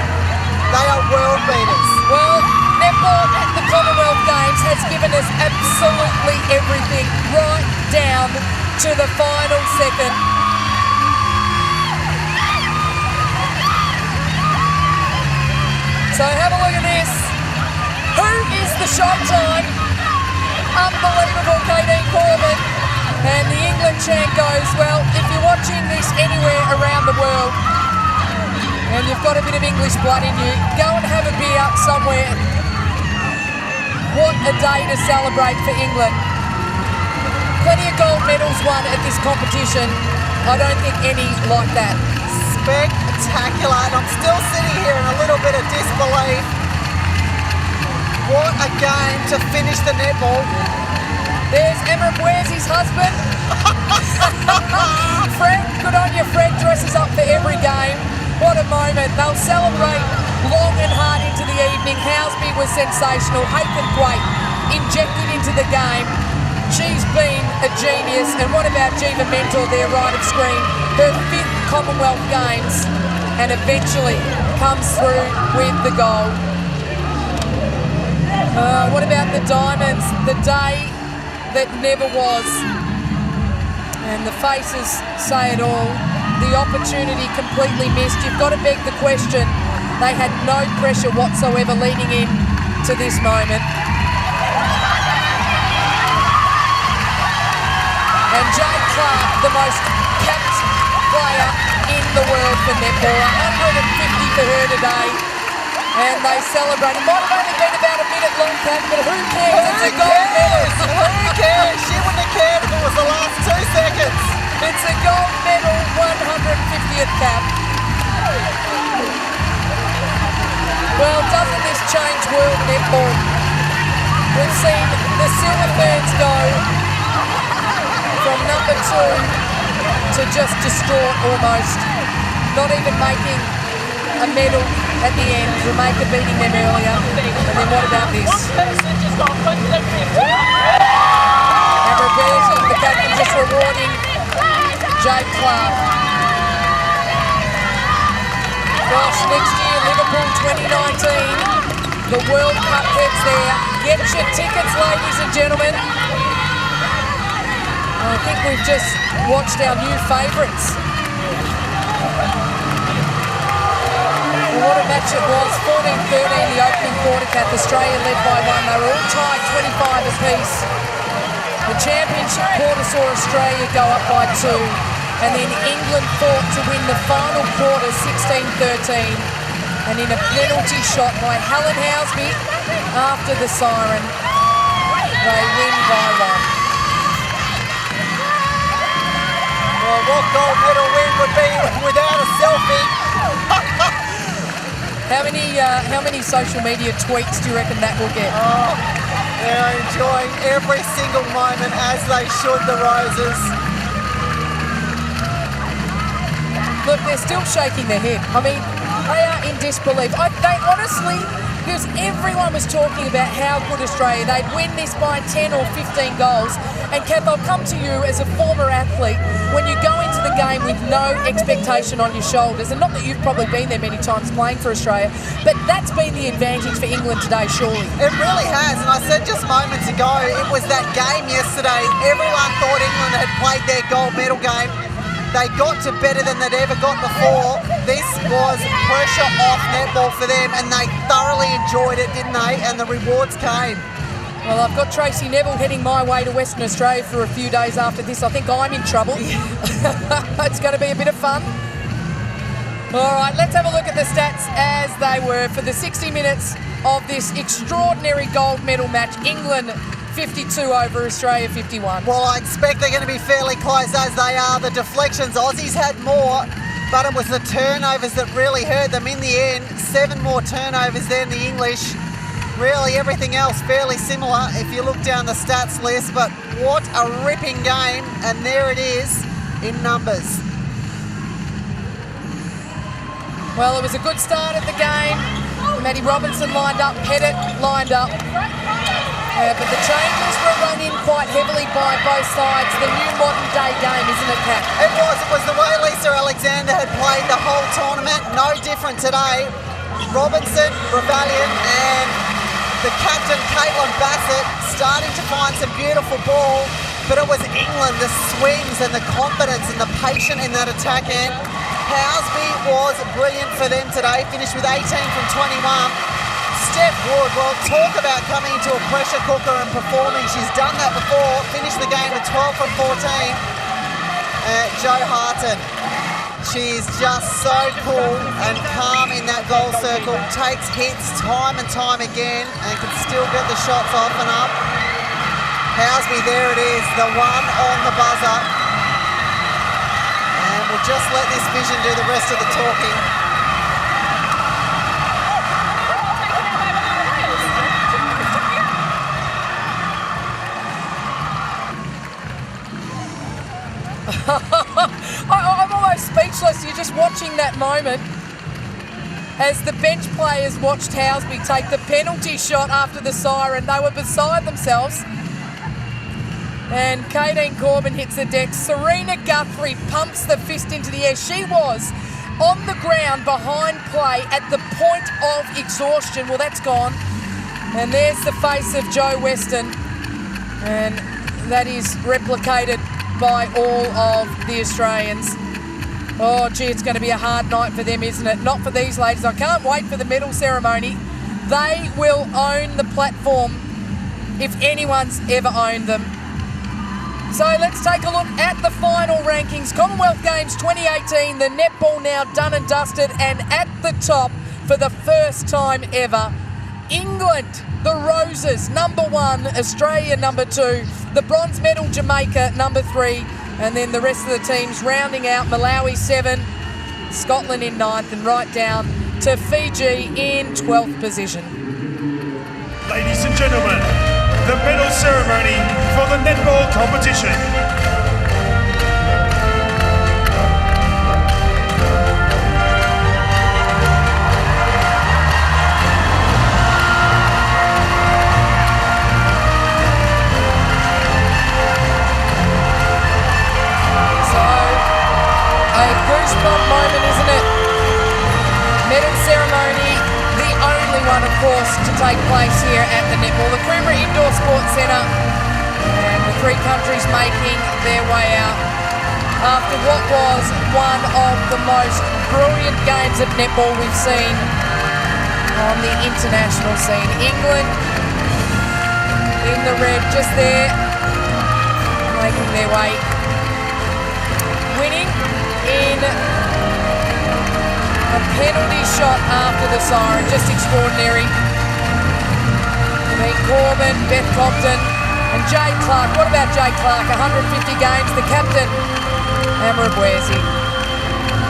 They are world beaters. Well, netball at the Commonwealth Games has given us absolutely everything, right down to the final second. So have a look at this. Who is the Showtime? Unbelievable, Kadeen Corbin. And the England chant goes, well, if you're watching this anywhere around the world and you've got a bit of English blood in you, go and have a beer somewhere. What a day to celebrate for England. Plenty of gold medals won at this competition. I don't think any like that. Spectacular, and I'm still sitting here in a little bit of disbelief. What a game to finish the netball. There's Emma Buezi's husband. Fred, good on you, Fred, dresses up for every game. What a moment. They'll celebrate long and hard into the evening. Housby was sensational. Haythornthwaite injected into the game. She's been a genius. And what about Jiva Mentor there right of screen? Her 5th Commonwealth Games, and eventually comes through with the gold. What about the Diamonds? The day that never was. And the faces say it all. The opportunity completely missed. You've got to beg the question. They had no pressure whatsoever leading in to this moment. And Jade Clark, the most capped player in the world for netball. 150 for her today. And they celebrate. It might have only been about a minute long, Kat, but who cares? It's a gold medal. Who cares? She wouldn't have cared if it was the last 2 seconds. It's a gold medal, 150th cap. Well, doesn't this change world netball? We've seen the Silver Ferns go from number 2 to just distraught almost. Not even making a medal at the end. Jamaica beating them earlier. And then what about this? One person just got 150. And Roberta, the captain, just rewarding Jade Clark. Gosh, next year, Liverpool 2019. The World Cup heads there. Get your tickets, ladies and gentlemen. I think we've just watched our new favourites. Well, what a match it was. 14-13 the opening quarter, Kat. Australia led by 1. They were all tied 25 apiece. The championship quarter saw Australia go up by 2. And then England fought to win the final quarter 16-13. And in a penalty shot by Helen Housby after the siren, they win by 1. Well, what gold medal win would be without a selfie? How many social media tweets do you reckon that will get? Oh, they're enjoying every single moment as they should, the Roses. Look, they're still shaking their head. I mean, they are in disbelief. They honestly, because everyone was talking about how good Australia, they'd win this by 10 or 15 goals. And Kath, I'll come to you as a former athlete. When you go into the game with no expectation on your shoulders, and not that you've probably been there many times playing for Australia, but that's been the advantage for England today, surely. It really has, and I said just moments ago, it was that game yesterday. Everyone thought England had played their gold medal game. They got to better than they'd ever got before. This was pressure off netball for them, and they thoroughly enjoyed it, didn't they? And the rewards came. Well, I've got Tracy Neville heading my way to Western Australia for a few days after this. I think I'm in trouble. It's going to be a bit of fun. All right, let's have a look at the stats as they were for the 60 minutes of this extraordinary gold medal match. England 52 over Australia 51. Well, I expect they're going to be fairly close as they are. The deflections, Aussies had more, but it was the turnovers that really hurt them in the end. 7 more turnovers than the English. Really, everything else fairly similar if you look down the stats list, but what a ripping game, and there it is in numbers. Well, it was a good start at the game. Maddie Robinson lined up, Pettit lined up. But the changes were run in quite heavily by both sides. The new modern day game, isn't it, Kat? It was the way Lisa Alexander had played the whole tournament. No different today. Robinson, Rebellion, and the captain, Caitlin Bassett, starting to find some beautiful ball. But it was England, the swings and the confidence and the patience in that attack end. Housby was brilliant for them today. Finished with 18 from 21. Steph Wood, well, talk about coming into a pressure cooker and performing. She's done that before. Finished the game with 12 from 14. Jo Harton, she's just so cool and calm in that goal circle. Takes hits time and time again and can still get the shots off and up. Housby, there it is, the one on the buzzer. And we'll just let this vision do the rest of the talking. I'm almost speechless. You're just watching that moment as the bench players watched Housby take the penalty shot after the siren. They were beside themselves. And Kadeen Corbin hits the deck. Serena Guthrie pumps the fist into the air. She was on the ground behind play at the point of exhaustion. Well, that's gone. And there's the face of Jo Weston. And that is replicated by all of the Australians. Oh, gee, it's going to be a hard night for them, isn't it? Not for these ladies. I can't wait for the medal ceremony. They will own the platform if anyone's ever owned them. So let's take a look at the final rankings. Commonwealth Games 2018, the netball now done and dusted, and at the top for the first time ever, England, the Roses, number 1, Australia, number 2, the bronze medal, Jamaica, number 3, and then the rest of the teams rounding out Malawi 7, Scotland in 9th, and right down to Fiji in 12th position. Ladies and gentlemen, the medal ceremony for the netball competition. Goosebump moment, isn't it? Medal ceremony, the only one, of course, to take place here at the netball, the Coomera Indoor Sports Centre, and the 3 countries making their way out after what was one of the most brilliant games of netball we've seen on the international scene. England in the red, just there, making their way, winning in a penalty shot after the siren. Just extraordinary. I mean, Corbin, Beth Compton and Jade Clark. What about Jade Clark? 150 games, the captain Amrabuezi.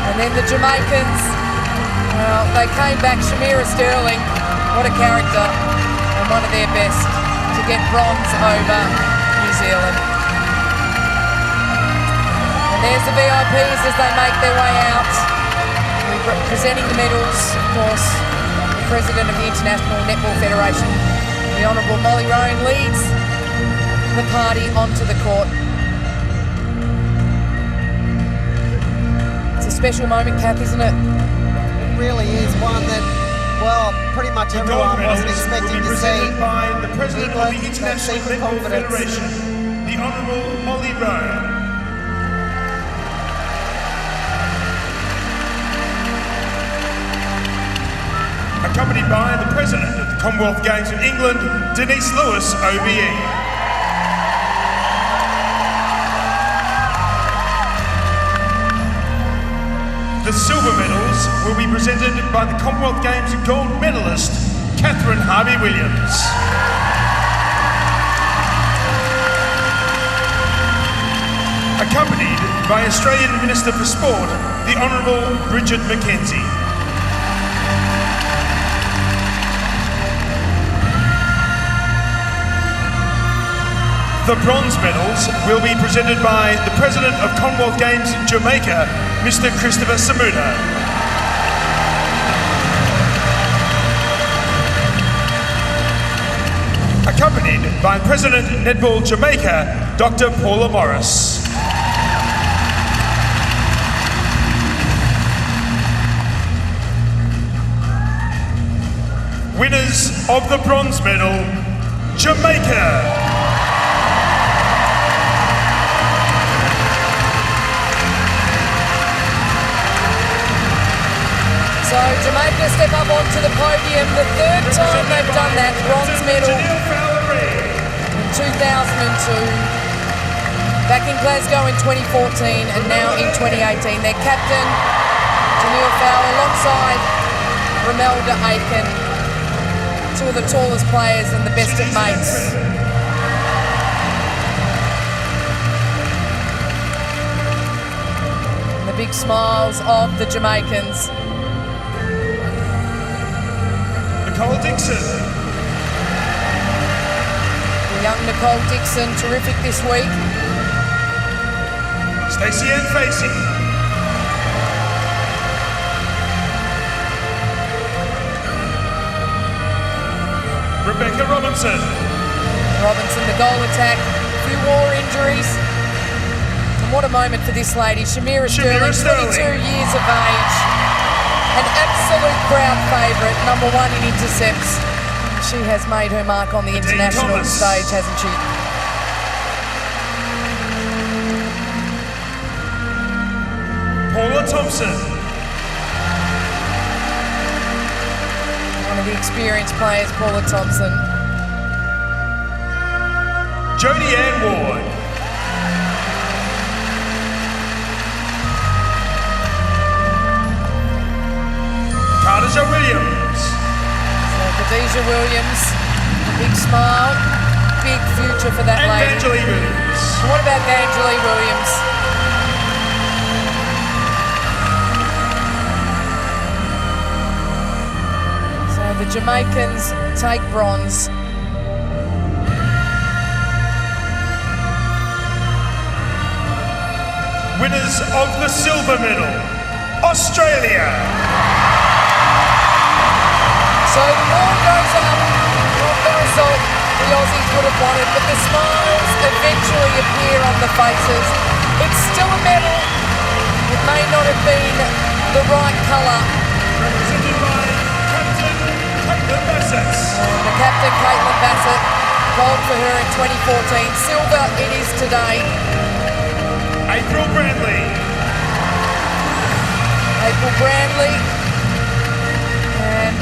And then the Jamaicans, well, they came back. Shamira Sterling, what a character, and one of their best to get bronze over New Zealand. And there's the VIPs as they make their way out. We're presenting the medals, of course, the President of the International Netball Federation, the Honourable Molly Rowan, leads the party onto the court. Special moment, Kath, isn't it? It really is one that, well, pretty much everyone wasn't expecting to see. By the President of the England, that International secret Netball confidence. Federation, the Honourable Molly Rowan. Accompanied by the President of the Commonwealth Games in England, Denise Lewis, OBE. The silver medals will be presented by the Commonwealth Games gold medalist, Catherine Harvey-Williams. Accompanied by Australian Minister for Sport, the Honourable Bridget McKenzie. The bronze medals will be presented by the President of Commonwealth Games Jamaica, Mr. Christopher Samuda. Accompanied by President Netball Jamaica, Dr. Paula Morris. Winners of the bronze medal, Jamaica. So Jamaica step up onto the podium, the third time they've done that, bronze medal in 2002, back in Glasgow in 2014 and now in 2018. Their captain, Janelle Fowler, alongside Romelda Aiken, two of the tallest players and the best at mates. And the big smiles of the Jamaicans. Nicole Dixon. The young Nicole Dixon, terrific this week. Stacey Ann Facey. Rebecca Robinson. Robinson, the goal attack, a few war injuries. And what a moment for this lady, Shamira Sterling, 22 years of age. An absolute crowd favourite, #1 in intercepts. She has made her mark on the international stage, hasn't she? Paula Thompson. One of the experienced players, Paula Thompson. Jodie Ann Ward. Khadijah Williams. So Khadijah Williams, a big smile, big future for that lady. And Angelie Williams. And what about Angelie Williams? So the Jamaicans take bronze. Winners of the silver medal, Australia. So the ball goes up, not the result the Aussies would have wanted, but the smiles eventually appear on the faces. It's still a medal. It may not have been the right colour. Represented by Captain Caitlin Bassett. The captain, Caitlin Bassett, gold for her in 2014. Silver it is today. April Brandley. April Brandley and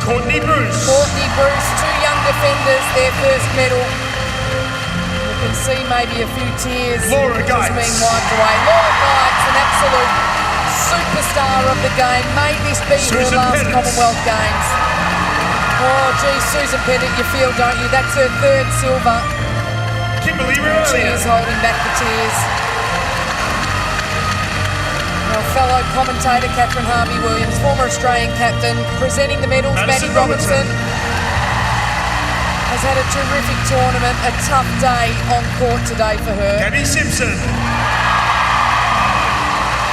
Courtney Bruce. Courtney Bruce, two young defenders, their first medal. You can see maybe a few tears Laura just Geitz. being wiped away. Laura Geitz, an absolute superstar of the game. May this be her Susan last Pettis. Commonwealth Games. Oh, gee, Susan Pettit, you feel, don't you? That's her third silver. Kimberly She is Riley. holding back the tears. Our fellow commentator Catherine Harvey-Williams, former Australian captain, presenting the medals, Maddie Robinson, has had a terrific tournament, a tough day on court today for her. Gabby Simpson.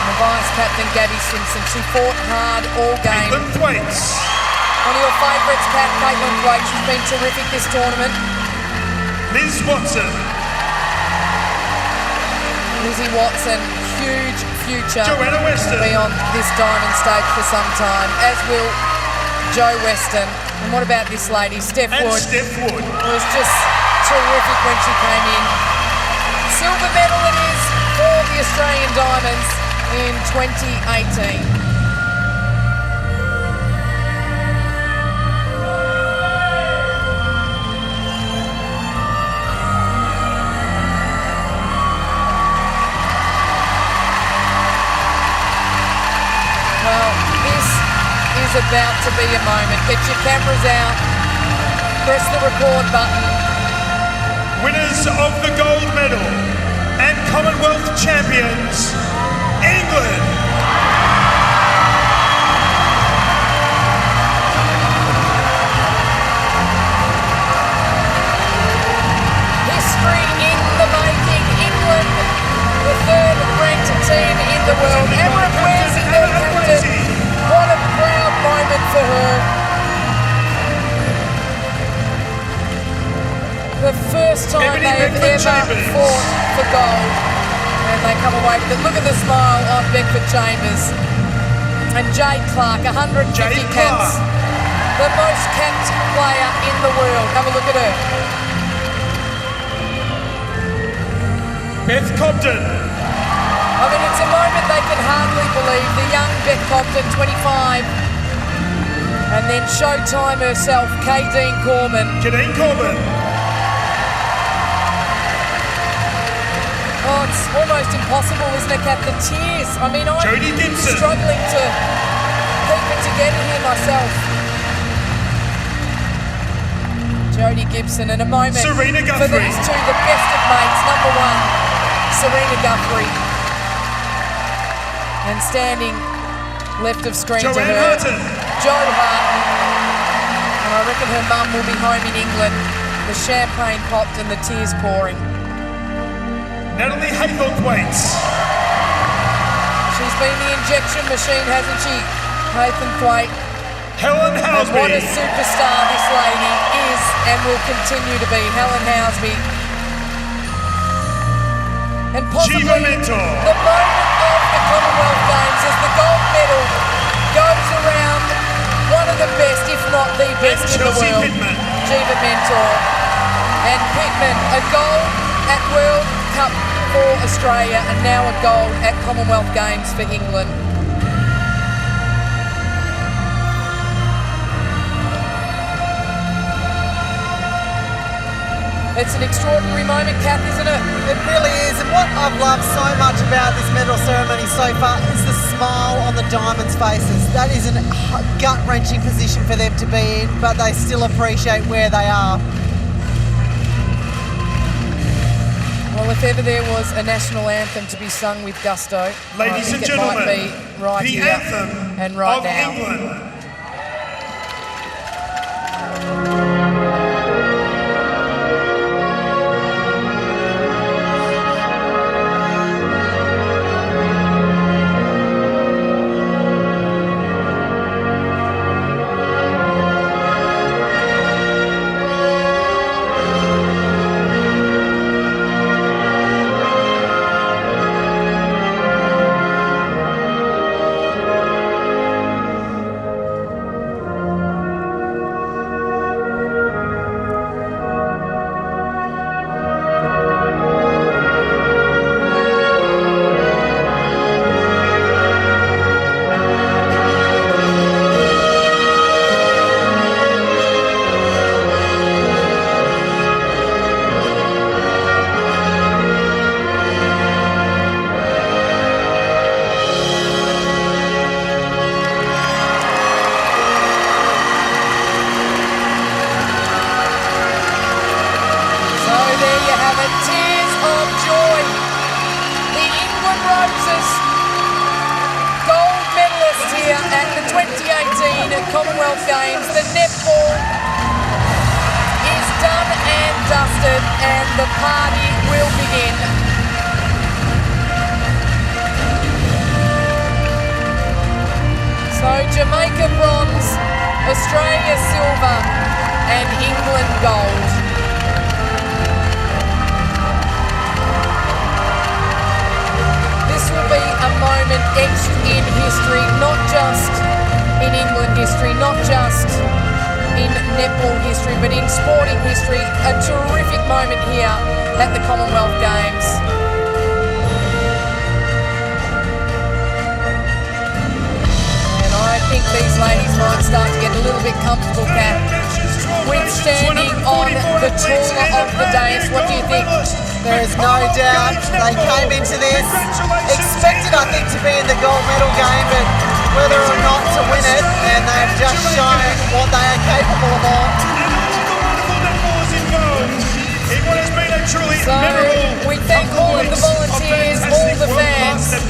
The vice-captain Gabby Simpson, she fought hard all game. Caitlin Thwaites. One of your favourites, Caitlin Thwaites, she's been terrific this tournament. Liz Watson. Lizzie Watson, huge future Joanna Weston. will be on this diamond stage for some time, as will Jo Weston. And what about this lady, Steph And Wood? Steph Wood. Was just terrific when she came in. Silver medal it is for the Australian Diamonds in 2018. Well, this is about to be a moment. Get your cameras out, press the record button. Winners of the gold medal and Commonwealth champions, England. History in the making. England, the third ranked team in the world. Emma Kwesi, their captain. What a proud moment for her. The first time Ebony they have ever Beckford-Chambers. fought for gold. And they come away with it. Look at the smile on Beckford Chambers. And Jade Clark, 150 Jade caps. Clark. The most capped player in the world. Have a look at her. Beth Cobden. I mean, it's a moment they can hardly believe. The young Beth Cobden, 25. And then Showtime herself, Kadeen Corman. Kadeen Corman. Oh, it's almost impossible, isn't it, Kat? The tears. I mean, I'm Jodie Gibson. struggling to keep it together here myself. Jodie Gibson, and a moment Serena for Guthrie. these two, the best of mates. Number one, Serena Guthrie. And standing left of screen to Joanne her, Harton. Jo Harton. And I reckon her mum will be home in England. The champagne popped and the tears pouring. Natalie Haythornthwaite. She's been the injection machine, hasn't she? Haythornthwaite. Helen And what a Housby. superstar this lady is and will continue to be. Helen Housby. And possibly Jiva Mentor. the moment of the Commonwealth Games as the gold medal goes around one of the best, if not the best in the Chelsea world. Pittman. Jiva Mentor. And Pittman, a gold at World Cup for Australia and now a gold at Commonwealth Games for England. It's an extraordinary moment, Kath, isn't it? It really is, and what I've loved so much about this medal ceremony so far is the smile on the Diamonds' faces. That is a gut-wrenching position for them to be in, but they still appreciate where they are. Well, if ever there was a national anthem to be sung with gusto, Ladies I and think it might gentlemen, be right the here anthem and right of now. England. Commonwealth Games. The netball is done and dusted, and the party will begin. So Jamaica bronze, Australia silver, and England gold. This will be a moment etched in history, not just in England history, not just in netball history, but in sporting history. A terrific moment here at the Commonwealth Games. And I think these ladies might start to get a little bit comfortable, Kat, with standing on the taller of the dais. What do you think? There is no doubt they came into this expected, I think, to be in the gold medal game, but whether or not to win it, and they've just shown what they are capable of. So we thank all of the volunteers, all the fans,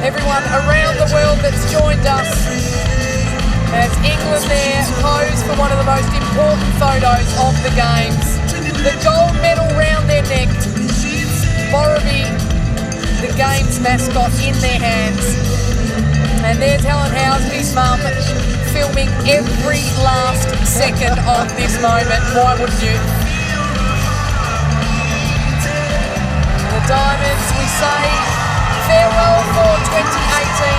everyone around the world that's joined us as England there pose for one of the most important photos of the Games. The gold medal round their neck, Borrowby, the Games mascot, in their hands. And there's Helen Housley's mum filming every last second of this moment. Why wouldn't you? The Diamonds, we say farewell for 2018.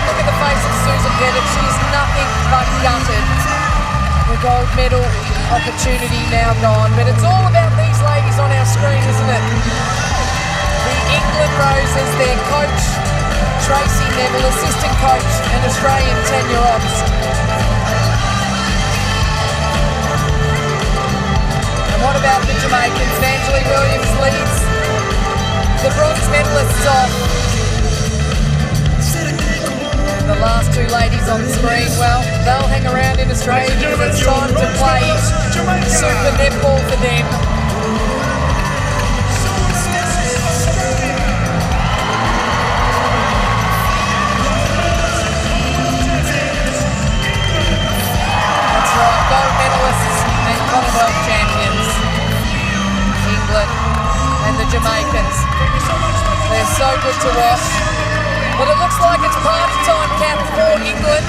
Look at the face of Susan Pettit. She's nothing but gutted. The gold medal opportunity now gone. But it's all about these ladies on our screen, isn't it? The England Roses, their coach, Tracy Neville, assistant coach, and Australian Tanya Obbs. And what about the Jamaicans? Angela Williams leads the bronze medalists off. And the last two ladies on the screen, well, they'll hang around in Australia because it's time to play Super Netball for them. Gold medalists and Commonwealth champions, England and the Jamaicans. They're so good to watch. But it looks like it's party time, Kat, for England.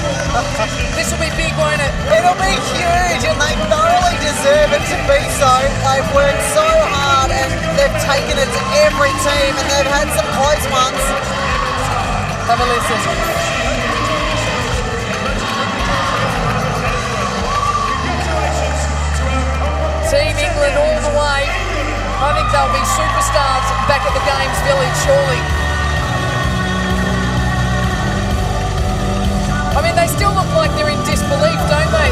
This will be big, won't it? It'll be huge, and they thoroughly deserve it to be so. They've worked so hard, and they've taken it to every team, and they've had some close ones. Have a listen. Team England all the way. I think they'll be superstars back at the Games Village, surely. I mean, they still look like they're in disbelief, don't they?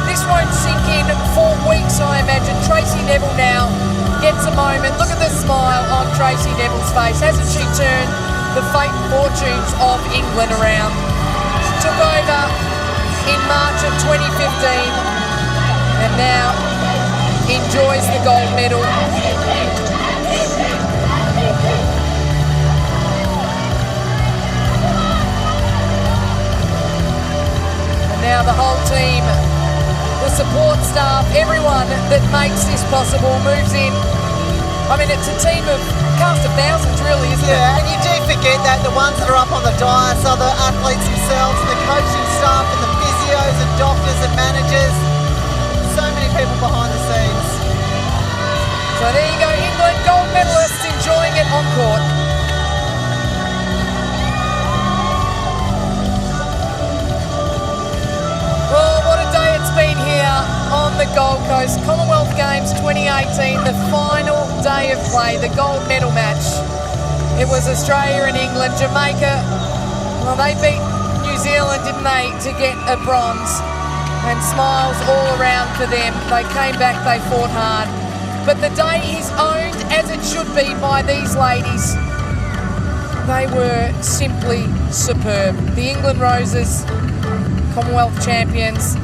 This won't sink in for weeks, I imagine. Tracy Neville now gets a moment. Look at the smile on Tracy Neville's face. Hasn't she turned the fate and fortunes of England around? Took over in March of 2015 and now enjoys the gold medal. And now the whole team, the support staff, everyone that makes this possible moves in. I mean, it's a team of cast of thousands, really, isn't it? Yeah, and you do forget that the ones that are up on the dais are the athletes themselves, the coaching staff and the physios and doctors and managers. So many people behind the scenes. So there you go, England gold medalists enjoying it on court. Well, what a day it's been here on the Gold Coast. Commonwealth Games 2018, the final day of play, the gold medal match. It was Australia and England. Jamaica, well, they beat New Zealand, didn't they, to get a bronze. And smiles all around for them. They came back, they fought hard. But the day is owned as it should be by these ladies. They were simply superb. The England Roses, Commonwealth champions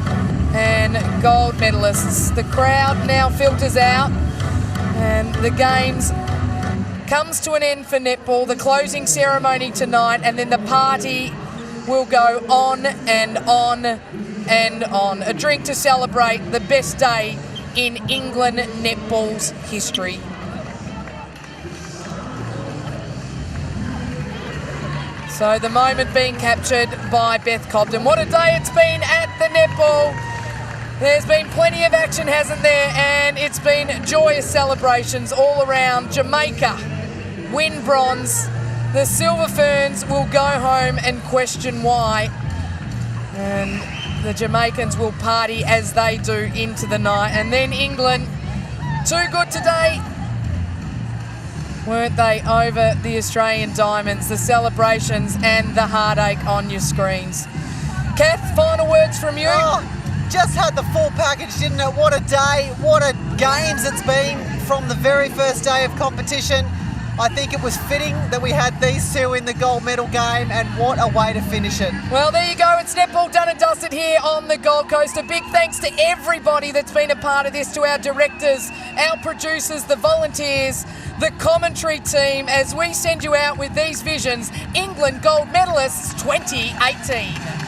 and gold medalists. The crowd now filters out and the Games comes to an end for netball. The closing ceremony tonight, and then the party will go on and on and on. A drink to celebrate the best day in England netball's history. So the moment being captured by Beth Cobden. What a day it's been at the netball. There's been plenty of action, hasn't there? And it's been joyous celebrations all around. Jamaica win bronze. The Silver Ferns will go home and question why. And the Jamaicans will party as they do into the night. And then England, too good today, weren't they, over the Australian Diamonds, the celebrations and the heartache on your screens. Kath, final words from you? Oh, just had the full package, didn't it? What a day, what a games it's been from the very first day of competition. I think it was fitting that we had these two in the gold medal game, and what a way to finish it. Well, there you go. It's netball done and dusted here on the Gold Coast. A big thanks to everybody that's been a part of this, to our directors, our producers, the volunteers, the commentary team, as we send you out with these visions. England gold medalists 2018.